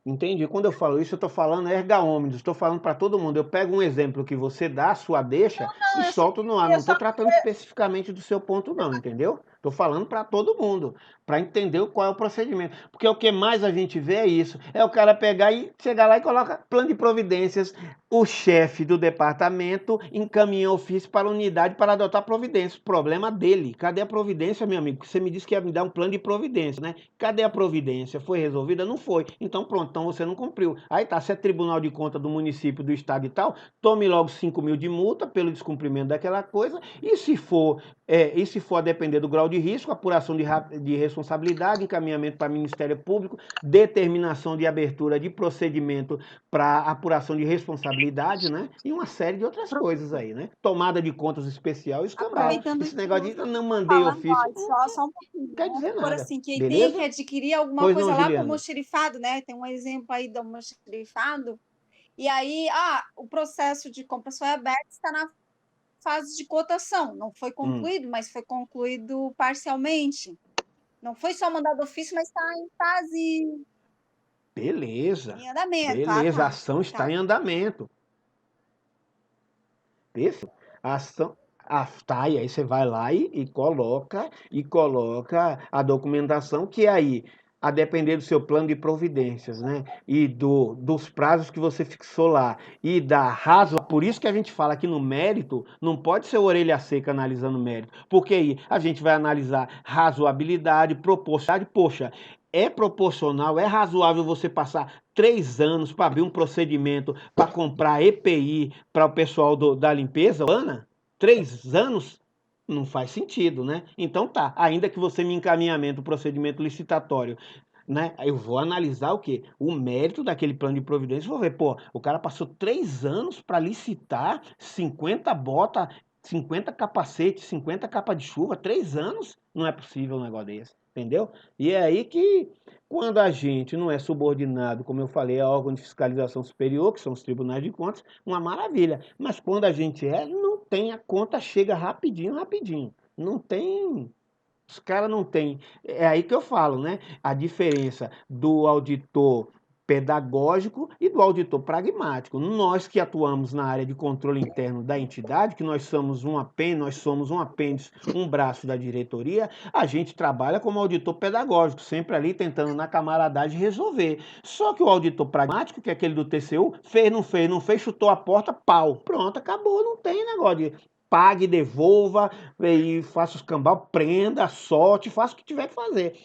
entendi. Quando eu falo isso, eu estou falando erga omnes, estou falando para todo mundo. Eu pego um exemplo que você dá, a sua deixa, e solto no ar. Não estou tratando especificamente do seu ponto, não, entendeu? Estou falando para todo mundo, para entender qual é o procedimento. Porque o que mais a gente vê é isso. É o cara pegar e chegar lá e coloca plano de providências. O chefe do departamento encaminha ofício para a unidade para adotar providências. Problema dele. Cadê a providência, meu amigo? Você me disse que ia me dar um plano de providência, né? Cadê a providência? Foi resolvida? Não foi. Então pronto, então você não cumpriu. Aí tá, se é Tribunal de Contas do município, do estado e tal, tome logo 5 mil de multa pelo descumprimento daquela coisa. E se for a depender do grau de risco, apuração de responsabilidade, encaminhamento para o Ministério Público, determinação de abertura de procedimento para apuração de responsabilidade, né? E uma série de outras coisas aí, né? Tomada de contas especial e escambau. Aproveitando Esse que negócio de você não tá mandei falando, ofício, só um pouquinho, não quer vamos dizer supor nada. assim, que tem que Beleza? adquirir alguma Pois coisa não, lá como Juliana. almoxarifado, né? Tem um exemplo aí do almoxarifado. E aí, o processo de compra só é aberto, está na fase de cotação. Não foi concluído, mas foi concluído parcialmente. Não foi só mandado ofício, mas está em fase Beleza. em andamento. Beleza, a Tá. ação está em andamento. Perfeito. A ação. Tá, e aí você vai lá e coloca a documentação que aí, a depender do seu plano de providências, né? E dos prazos que você fixou lá e da razo, por isso que a gente fala que no mérito não pode ser orelha seca analisando mérito, porque aí a gente vai analisar razoabilidade, proporcionalidade, poxa, é proporcional, é razoável você passar 3 anos para abrir um procedimento para comprar EPI para o pessoal da limpeza urbana? 3 anos? Não faz sentido, né? Então tá, ainda que você me encaminhamento o procedimento licitatório, né? Eu vou analisar o quê? O mérito daquele plano de providência. Vou ver, pô, o cara passou 3 anos para licitar 50 botas, 50 capacetes, 50 capa de chuva, 3 anos? Não é possível um negócio desse, entendeu? E é aí que, quando a gente não é subordinado, como eu falei, a órgão de fiscalização superior, que são os tribunais de contas, uma maravilha. Mas quando a gente não tem, a conta chega rapidinho, rapidinho. Não tem. Os caras não têm. É aí que eu falo, né? A diferença do auditor pedagógico e do auditor pragmático. Nós que atuamos na área de controle interno da entidade, que nós somos um apêndice, um braço da diretoria, a gente trabalha como auditor pedagógico, sempre ali tentando na camaradagem resolver. Só que o auditor pragmático, que é aquele do TCU, não fez, chutou a porta, pau. Pronto, acabou, não tem negócio de pague, devolva, e faça os cambal, prenda, solte, faça o que tiver que fazer.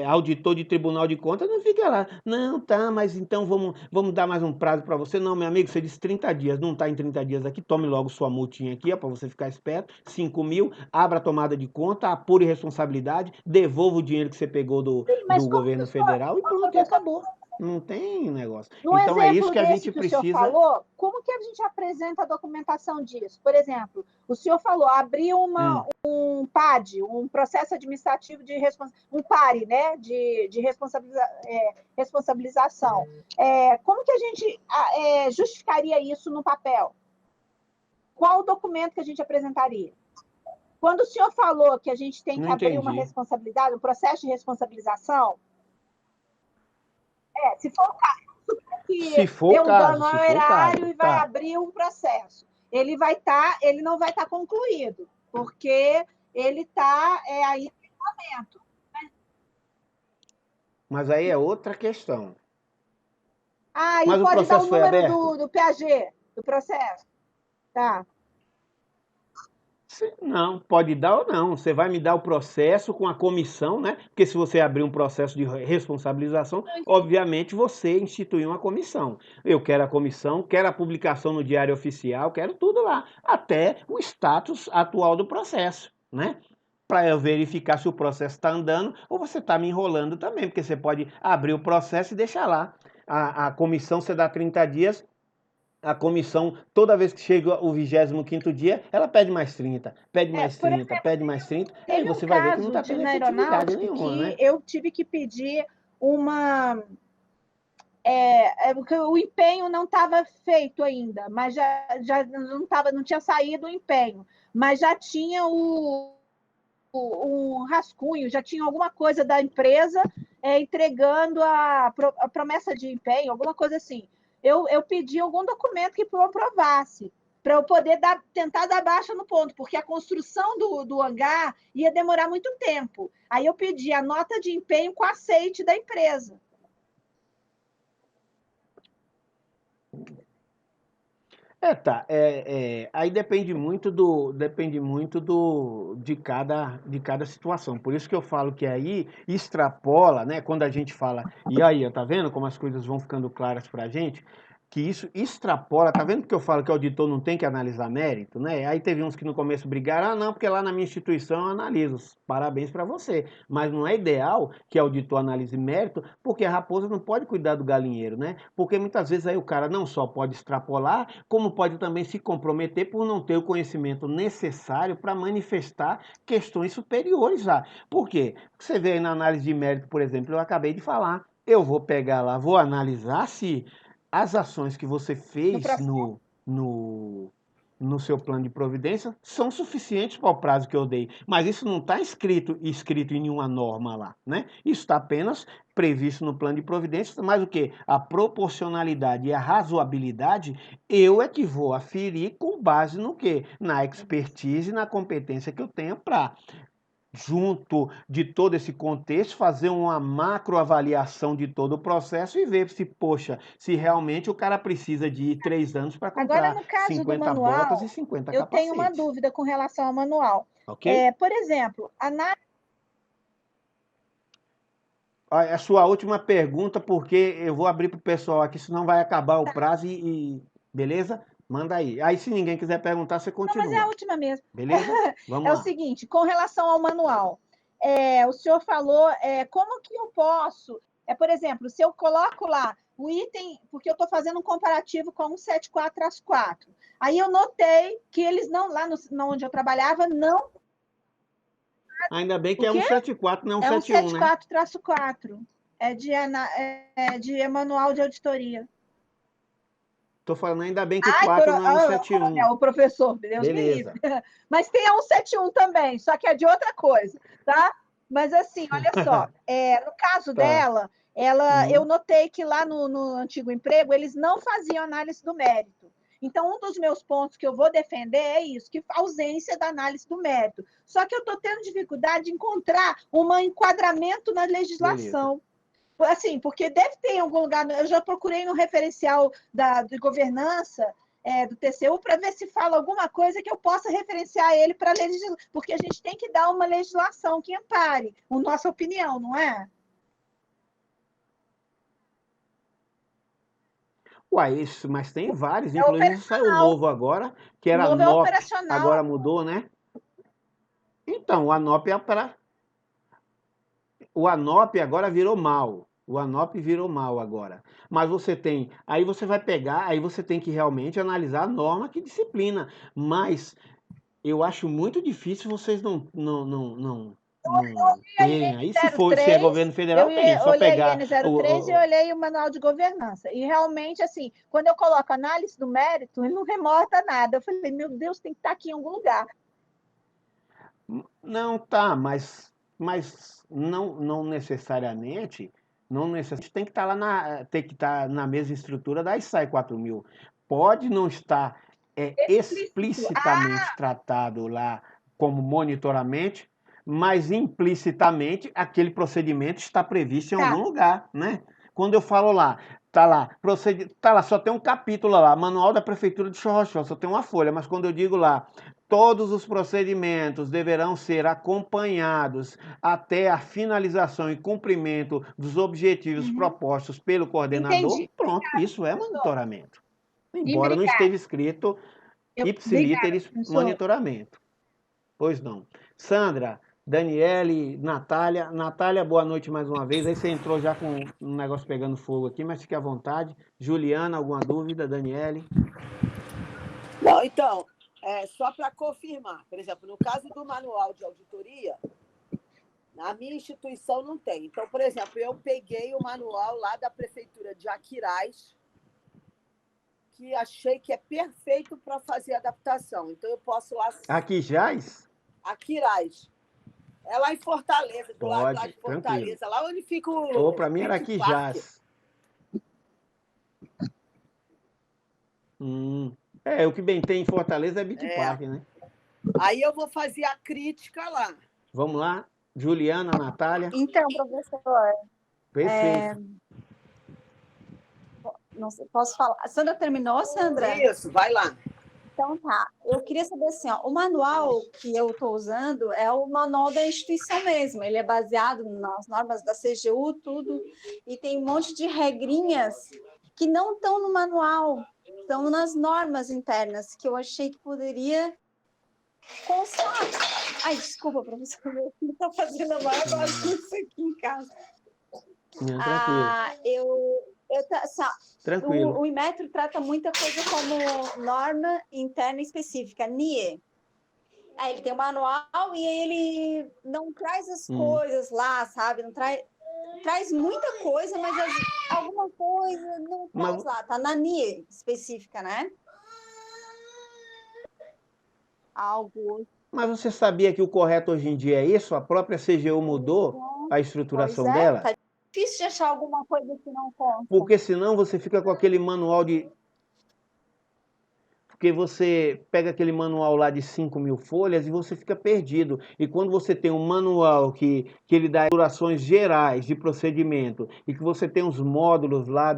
Auditor de Tribunal de Contas não fica lá, não, tá, mas então vamos dar mais um prazo para você. Não, meu amigo, você disse 30 dias, não tá em 30 dias aqui, tome logo sua multinha aqui, para você ficar esperto, 5.000, abra a tomada de conta, apure responsabilidade, devolva o dinheiro que você pegou do governo federal e pronto, e acabou. Não tem negócio. No então é isso exemplo que a desse gente que o senhor precisa. falou, como que a gente apresenta a documentação disso? Por exemplo, o senhor falou, abrir um PAD, um processo administrativo de um PARE, né? de responsabilização. Como que a gente justificaria isso no papel? Qual o documento que a gente apresentaria? Quando o senhor falou que a gente tem que Não abrir uma entendi. responsabilidade, um processo de responsabilização, se for o caso, que Se for deu o caso, dano ao se for o erário caso, e vai tá. abrir um processo. Ele não vai estar concluído, porque ele está aí no momento. Mas aí é outra questão. E Mas o pode dar o processo foi número aberto? do PAG, do processo. Tá. Não, pode dar ou não. Você vai me dar o processo com a comissão, né? Porque se você abrir um processo de responsabilização, obviamente você instituiu uma comissão. Eu quero a comissão, quero a publicação no Diário Oficial, quero tudo lá, até o status atual do processo, né? Para eu verificar se o processo está andando ou você está me enrolando também, porque você pode abrir o processo e deixar lá. A comissão você dá 30 dias, a comissão, toda vez que chega o 25º dia, ela pede mais 30, pede mais 30, pede mais 30, aí Teve você um vai ver que não caso está tendo na efetividade aeronáutica nenhuma, que né? eu tive que pedir porque o empenho não estava feito ainda, mas já não tinha saído o empenho, mas já tinha um rascunho, já tinha alguma coisa da empresa entregando a promessa de empenho, alguma coisa assim. Eu pedi algum documento que comprovasse, para eu poder tentar dar baixa no ponto, porque a construção do hangar ia demorar muito tempo. Aí eu pedi a nota de empenho com aceite da empresa. Aí depende muito de cada situação. Por isso que eu falo que aí extrapola, né? Quando a gente fala, e aí, tá vendo como as coisas vão ficando claras pra gente? Que isso extrapola, tá vendo que eu falo que o auditor não tem que analisar mérito, né? Aí teve uns que no começo brigaram, não, porque lá na minha instituição eu analiso. Parabéns para você. Mas não é ideal que o auditor analise mérito, porque a raposa não pode cuidar do galinheiro, né? Porque muitas vezes aí o cara não só pode extrapolar, como pode também se comprometer por não ter o conhecimento necessário para manifestar questões superiores lá. Por quê? Você vê aí na análise de mérito, por exemplo, eu acabei de falar, eu vou pegar lá, vou analisar se as ações que você fez no seu plano de providência são suficientes para o prazo que eu dei. Mas isso não está escrito em nenhuma norma lá, né? Isso está apenas previsto no plano de providência, mas o que? A proporcionalidade e a razoabilidade, eu é que vou aferir com base no quê? Na expertise e na competência que eu tenho para, junto de todo esse contexto, fazer uma macroavaliação de todo o processo e ver se, poxa, se realmente o cara precisa de 3 anos para Agora, comprar no caso 50 do manual, botas e 50 eu tenho uma capacetes. dúvida com relação ao manual. Ok? Por exemplo, A sua última pergunta, porque eu vou abrir para o pessoal aqui, senão vai acabar o prazo beleza? Manda aí. Aí, se ninguém quiser perguntar, você Não, mas é continua. a última mesmo. Beleza? Vamos É o lá. seguinte, com relação ao manual, o senhor falou como que eu posso, por exemplo, se eu coloco lá o item, porque eu estou fazendo um comparativo com um 74-4, aí eu notei que eles não, lá onde eu trabalhava, não... Ainda bem que O é quê? 174, não É um 171, né? 74-4, de manual de auditoria. Tô falando ainda bem que o 4 não é 171. O professor, Deus me Beleza. livre. Mas tem a 171 também, só que é de outra coisa, tá? Mas assim, olha só, no caso Tá. dela, eu notei que lá no antigo emprego eles não faziam análise do mérito. Então, um dos meus pontos que eu vou defender é isso, que a ausência da análise do mérito. Só que eu estou tendo dificuldade de encontrar um enquadramento na legislação. Beleza. Assim, porque deve ter em algum lugar, eu já procurei no referencial de governança do TCU para ver se fala alguma coisa que eu possa referenciar ele para a legislação, porque a gente tem que dar uma legislação que ampare a nossa opinião, não é? Uai, isso, mas tem vários, inclusive saiu novo agora, que era NOP, agora mudou, né? Então, o ANOP o ANOP agora virou mal. O ANOP virou mal agora. Mas você tem, aí você vai pegar, aí você tem que realmente analisar a norma que disciplina. Mas eu acho muito difícil vocês não terem. Aí se é governo federal, tem. É só olhei pegar N03 e olhei o manual de governança. E realmente, assim, quando eu coloco análise do mérito, ele não remota nada. Eu falei, meu Deus, tem que estar aqui em algum lugar. Não, tá, mas não necessariamente, tem que estar lá tem que estar na mesma estrutura da ISAE 4000. Pode não estar explicitamente tratado lá como monitoramento, mas implicitamente aquele procedimento está previsto em algum lugar, né? Quando eu falo lá, tá lá, só tem um capítulo lá, Manual da Prefeitura de Xorroxó, só tem uma folha, mas quando eu digo lá, todos os procedimentos deverão ser acompanhados até a finalização e cumprimento dos objetivos propostos pelo coordenador. Entendi. Pronto, isso é monitoramento. Embora não esteja escrito ipsiliteris monitoramento. Pois não. Sandra, Daniele, Natália. Natália, boa noite mais uma vez. Aí você entrou já com um negócio pegando fogo aqui, mas fique à vontade. Juliana, alguma dúvida? Daniele? Não, então, só para confirmar, por exemplo, no caso do manual de auditoria, na minha instituição não tem. Então, por exemplo, eu peguei o manual lá da Prefeitura de Aquiraz, que achei que é perfeito para fazer adaptação. Então, eu posso lá... Aquiraz? Aquiraz. É lá em Fortaleza, do lado lá de Fortaleza, tranquilo. Lá onde fica o... Para mim era Aquijás. O que bem tem em Fortaleza é Beach Park, né? Aí eu vou fazer a crítica lá. Vamos lá, Juliana, Natália. Então, professor... Perfeito. Não sei, posso falar? A Sandra terminou, Sandra? Isso, vai lá. Então tá, eu queria saber assim, ó, o manual que eu estou usando é o manual da instituição mesmo, ele é baseado nas normas da CGU, tudo, e tem um monte de regrinhas que não estão no manual, estão nas normas internas, que eu achei que poderia constar. Ai, desculpa, professor, meu filho está fazendo a maior bagunça aqui em casa. Tranquilo. O Inmetro trata muita coisa como norma interna específica, NIE. Aí ele tem o manual e ele não traz as coisas lá, sabe? Não traz muita coisa, mas alguma coisa não traz lá. Tá na NIE específica, né? Algo. Mas você sabia que o correto hoje em dia é isso? A própria CGU mudou a estruturação dela? Tá difícil de achar alguma coisa que não consta. Porque senão você fica com aquele manual de... Porque você pega aquele manual lá de 5.000 folhas e você fica perdido. E quando você tem um manual que ele dá instruções gerais de procedimento e que você tem os módulos lá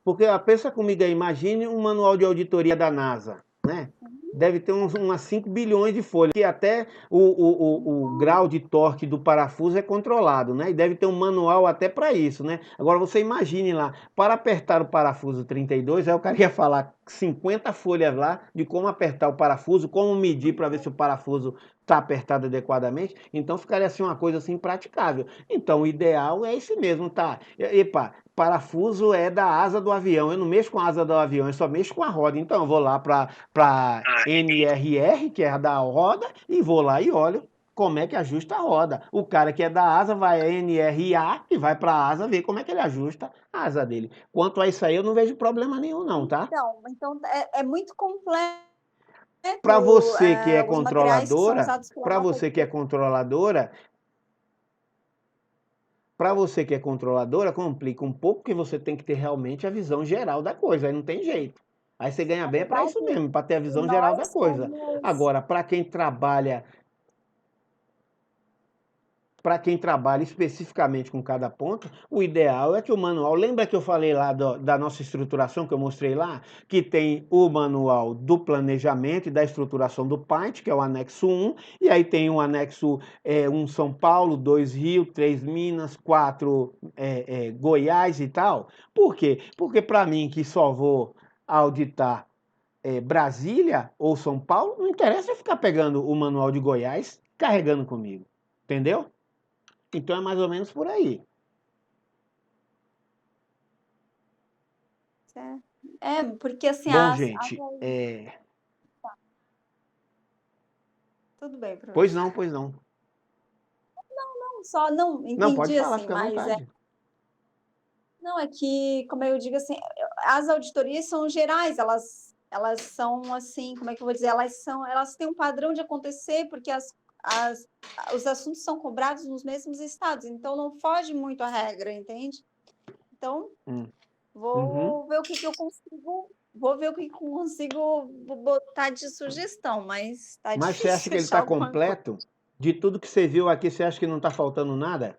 Porque pensa comigo aí, imagine um manual de auditoria da NASA, né? Deve ter umas 5 bilhões de folhas, que até o grau de torque do parafuso é controlado, né? E deve ter um manual até para isso, né? Agora você imagine lá, para apertar o parafuso 32, aí eu queria falar 50 folhas lá de como apertar o parafuso, como medir para ver se o parafuso está apertado adequadamente. Então ficaria assim uma coisa assim impraticável. Então o ideal é esse mesmo, tá? Epa, parafuso é da asa do avião, eu não mexo com a asa do avião, eu só mexo com a roda. Então eu vou lá para NRR, que é a da roda, e vou lá e olho como é que ajusta a roda. O cara que é da asa vai a NRA e vai para a asa ver como é que ele ajusta a asa dele. Quanto a isso aí, eu não vejo problema nenhum não, tá? Então é muito complexo. Para você que é controladora, Para você que é controladora, complica um pouco, porque você tem que ter realmente a visão geral da coisa, aí não tem jeito. Aí você ganha Na bem é para isso verdade, mesmo, para ter a visão geral da nós coisa. somos. Agora, para quem trabalha especificamente com cada ponto, o ideal é que o manual, lembra que eu falei lá da nossa estruturação que eu mostrei lá? Que tem o manual do planejamento e da estruturação do PAINT, que é o anexo 1, e aí tem o anexo 1 São Paulo, 2 Rio, 3 Minas, 4 Goiás e tal. Por quê? Porque para mim, que só vou auditar Brasília ou São Paulo, não interessa eu ficar pegando o manual de Goiás carregando comigo. Entendeu? Então é mais ou menos por aí. Porque assim, Bom, gente, tudo bem, pois professor. não, pois não. Só não Não, pode entendi falar, assim, fica à mas vontade. não é que, como eu digo assim, as auditorias são gerais, elas são assim, como é que eu vou dizer? Elas têm um padrão de acontecer porque as, os assuntos são cobrados nos mesmos estados, então não foge muito à regra, entende? Então, Uhum. vou ver o que eu consigo, vou ver o que eu consigo botar de sugestão, mas tá Mas você acha difícil que ele achar está alguma coisa. completo? De tudo que você viu aqui, você acha que não está faltando nada?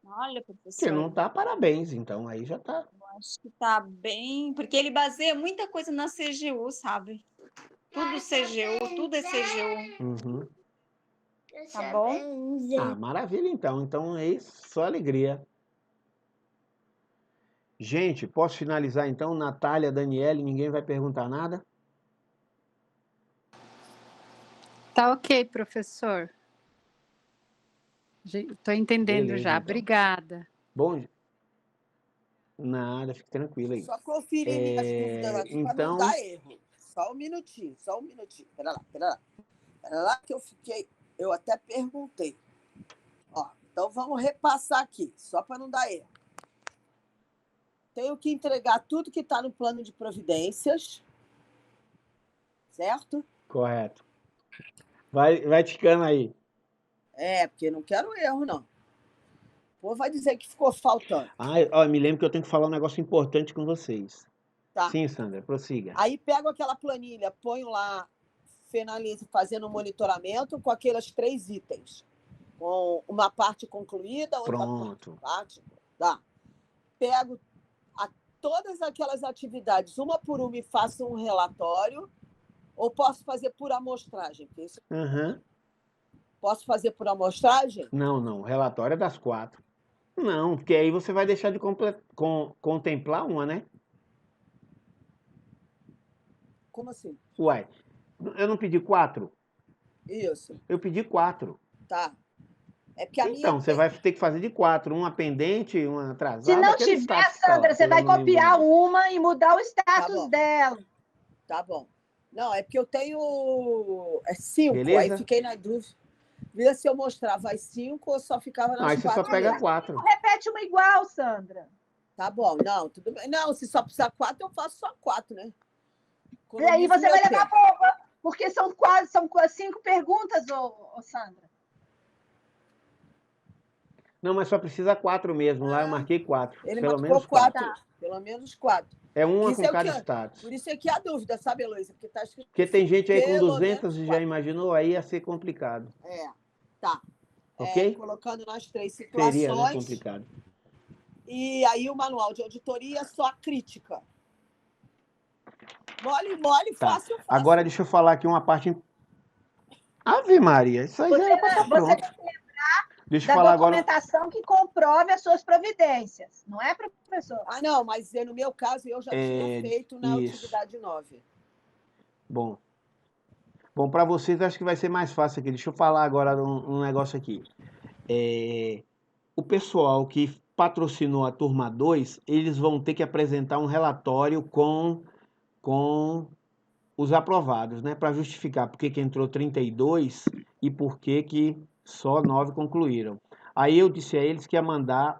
Olha, Se professor, não tá, parabéns. Então aí já tá. acho que tá bem, porque ele baseia muita coisa na CGU, sabe? Tudo CGU, tudo é CGU, Uhum. tá bom? Ah, maravilha então. Então é isso, só alegria. Gente, posso finalizar então? Natália, Daniele, ninguém vai perguntar nada? Tá ok, professor. Estou entendendo Beleza, já. então. Obrigada. Bom, nada, fique tranquilo aí. Só conferir minhas dúvidas aqui para não Então, dar erro. Só um minutinho, só um minutinho. Pera lá, pera lá. Pera lá que eu fiquei. Eu até perguntei. Ó, então vamos repassar aqui, só para não dar erro. Tenho que entregar tudo que está no plano de providências, certo? correto. Vai ticando aí. Porque não quero erro, não. O povo vai dizer que ficou faltando. Ó, me lembro que eu tenho que falar um negócio importante com vocês. Tá. Sim, Sandra, prossiga. Aí pego aquela planilha, ponho lá, finalizo fazendo um monitoramento com aqueles 3 itens. Com uma parte concluída, outra Pronto. parte. Tá. Pego todas aquelas atividades, uma por uma, e faço um relatório. Ou posso fazer por amostragem? Uhum. Posso fazer por amostragem? Não. Relatório é das 4. Não, porque aí você vai deixar de contemplar uma, né? Como assim? Uai, eu não pedi 4? Isso. Eu pedi 4. Tá. É porque a minha. Então, você vai ter que fazer de 4. Uma pendente, uma Se atrasada, não aquele tiver, status que tá lá, Sandra, você que eu vai não lembro copiar mais. uma e mudar o status bom. dela. Tá bom. Não, é porque eu tenho 5, aí Beleza? fiquei na dúvida. Vê se eu mostrava as 5 ou só ficava Não, aí nas você só 4 pega mesmo. 4. Repete uma igual, Sandra. Tá bom, não, tudo bem. Não, se só precisar 4, eu faço só 4, né? E aí Economizo você vai meu levar tempo. bomba, porque são 5 perguntas, ô Sandra. Não, mas só precisa 4 mesmo. Lá eu marquei 4. Ele Pelo marcou menos 4. 4. Pelo menos 4. É uma Isso com é o cada que- status. Por isso é que há dúvida, sabe, Heloísa? Porque está escrito Porque tem gente aí com pelo 200 menos e já 4. imaginou, aí ia ser complicado. Tá. Ok? Colocando nas 3 Seria, né? situações. Complicado. E aí o manual de auditoria é só a crítica. Mole, Tá. fácil. Agora deixa eu falar aqui uma parte. Ave Maria, isso aí já era pra estar Você pronto. tem que lembrar Deixa eu da falar agora. documentação que comprove as suas providências. Não é, professor? Não, mas no meu caso eu já tinha feito na Isso. atividade 9. Bom, para vocês acho que vai ser mais fácil aqui. Deixa eu falar agora um negócio aqui. O pessoal que patrocinou a turma 2, eles vão ter que apresentar um relatório com os aprovados, né? Para justificar por que entrou 32 e por que só 9 concluíram. Aí eu disse a eles que ia mandar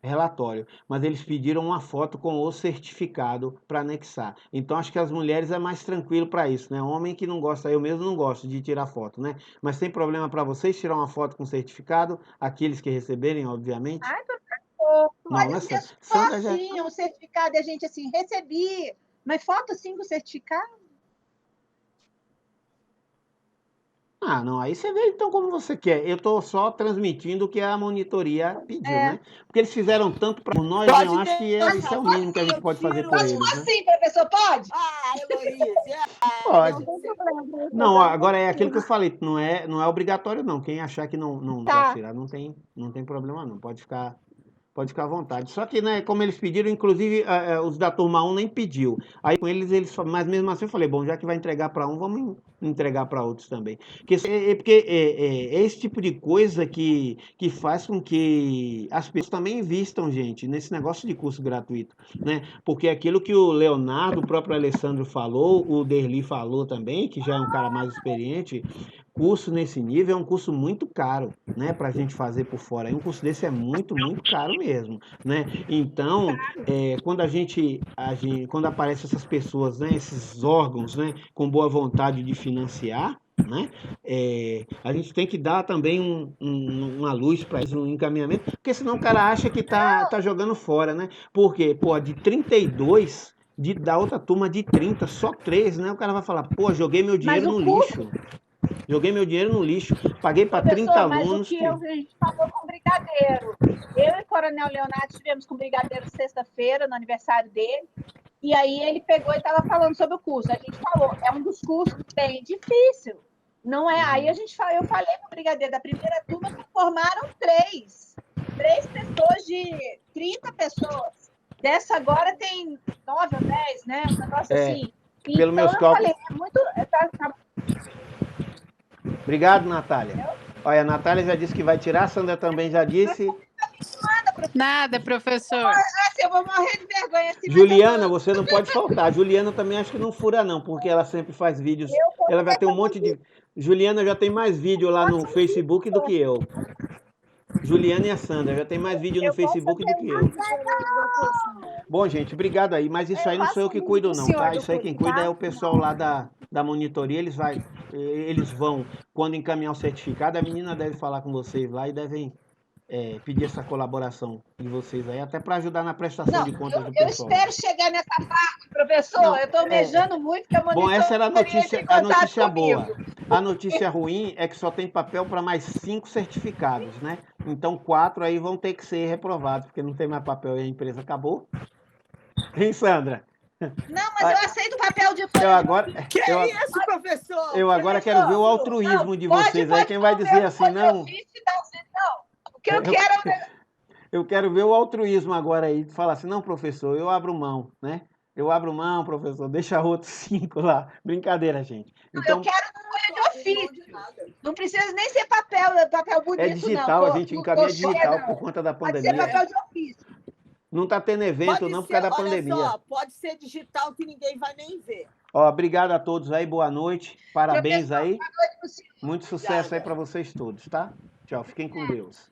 relatório, mas eles pediram uma foto com o certificado para anexar. Então acho que as mulheres é mais tranquilo para isso, né? Homem que não gosta, eu mesmo não gosto de tirar foto, né? Mas tem problema para vocês tirar uma foto com certificado, aqueles que receberem, obviamente? Ai, professor, Não, pode ser só Sandra já... assim, um certificado, e a gente assim, recebi, mas foto assim com certificado? Ah, não, aí você vê então como você quer. Eu estou só transmitindo o que a monitoria pediu, né? Porque eles fizeram tanto para nós, né? Eu acho que isso é o mínimo que a gente pode fazer por eles, né? Assim, professor, pode? Ah, Heloísa, Pode. Não tem problema. Não, agora é aquilo que eu falei, não é obrigatório não. Quem achar que não Tá. pode tirar, não tem problema não. Pode ficar à vontade. Só que, né, como eles pediram, inclusive os da turma 1 nem pediu. Aí com eles, mas mesmo assim eu falei, bom, já que vai entregar para um, vamos entregar para outros também. Porque é esse tipo de coisa que faz com que as pessoas também invistam, gente, nesse negócio de curso gratuito, né? Porque aquilo que o Leonardo, o próprio Alessandro falou, o Derli falou também, que já é um cara mais experiente, curso nesse nível é um curso muito caro, né, para a gente fazer por fora. E um curso desse é muito caro mesmo, né? Então, quando aparecem essas pessoas, né, esses órgãos, né, com boa vontade de financiar, né? A gente tem que dar também uma luz para isso, um encaminhamento, porque senão o cara acha que tá jogando fora, né? Porque, pô, de 32, da outra turma de 30, só 3, né? O cara vai falar, pô, joguei meu dinheiro no lixo. Joguei meu dinheiro no lixo, paguei para 30 alunos. Mas o que a gente falou com o Brigadeiro. Eu e o Coronel Leonardo estivemos com o Brigadeiro sexta-feira, no aniversário dele, e aí ele pegou e estava falando sobre o curso. A gente falou, é um dos cursos bem difícil. Não é? Aí eu falei para o Brigadeiro, da primeira turma que formaram 3 pessoas de 30 pessoas. Dessa agora tem 9 ou 10, né? Um negócio assim. Pelo então, meus cálculos. Falei, é muito. Obrigado, Natália. Olha, a Natália já disse que vai tirar, a Sandra também já disse. Nada, professor. Eu vou morrer de vergonha. Juliana, você não pode faltar. Juliana também acho que não fura não, porque ela sempre faz vídeos. Ela vai ter um monte de... Juliana já tem mais vídeo lá no Facebook do que eu. Juliana e a Sandra já tem mais vídeo no Facebook do que eu. Bom, gente, obrigado aí. Mas isso aí não sou eu que cuido não, tá? Isso aí quem cuida é o pessoal lá da monitoria. Eles vão, quando encaminhar o certificado, a menina deve falar com vocês lá e devem pedir essa colaboração de vocês aí, até para ajudar na prestação de contas do pessoal. Eu espero chegar nessa parte, professor. Não, eu estou almejando muito que a monitoria... Bom, essa era a notícia boa. A notícia ruim é que só tem papel para mais 5 certificados, né? Então 4 aí vão ter que ser reprovados, porque não tem mais papel e a empresa acabou. Hein, Sandra? Não, mas eu aceito o papel de folha. Isso, professor? Eu agora quero ver o altruísmo de vocês. Aí quem vai dizer assim, não... O que eu quero... Eu quero ver o altruísmo agora aí, de falar assim, não, professor, eu abro mão, né? Eu abro mão, professor, deixa outros 5 lá. Brincadeira, gente. Então, eu quero folha de ofício. Não precisa nem ser papel bonito, é digital, não. A gente encaminha digital por conta da pandemia. Pode ser papel de ofício. Não está tendo evento pode não ser, por causa da pandemia. Só, pode ser digital que ninguém vai nem ver. Ó, obrigado a todos aí, boa noite. Parabéns aí. Boa noite, muito sucesso aí para vocês todos, tá? Tchau, fiquem com Deus.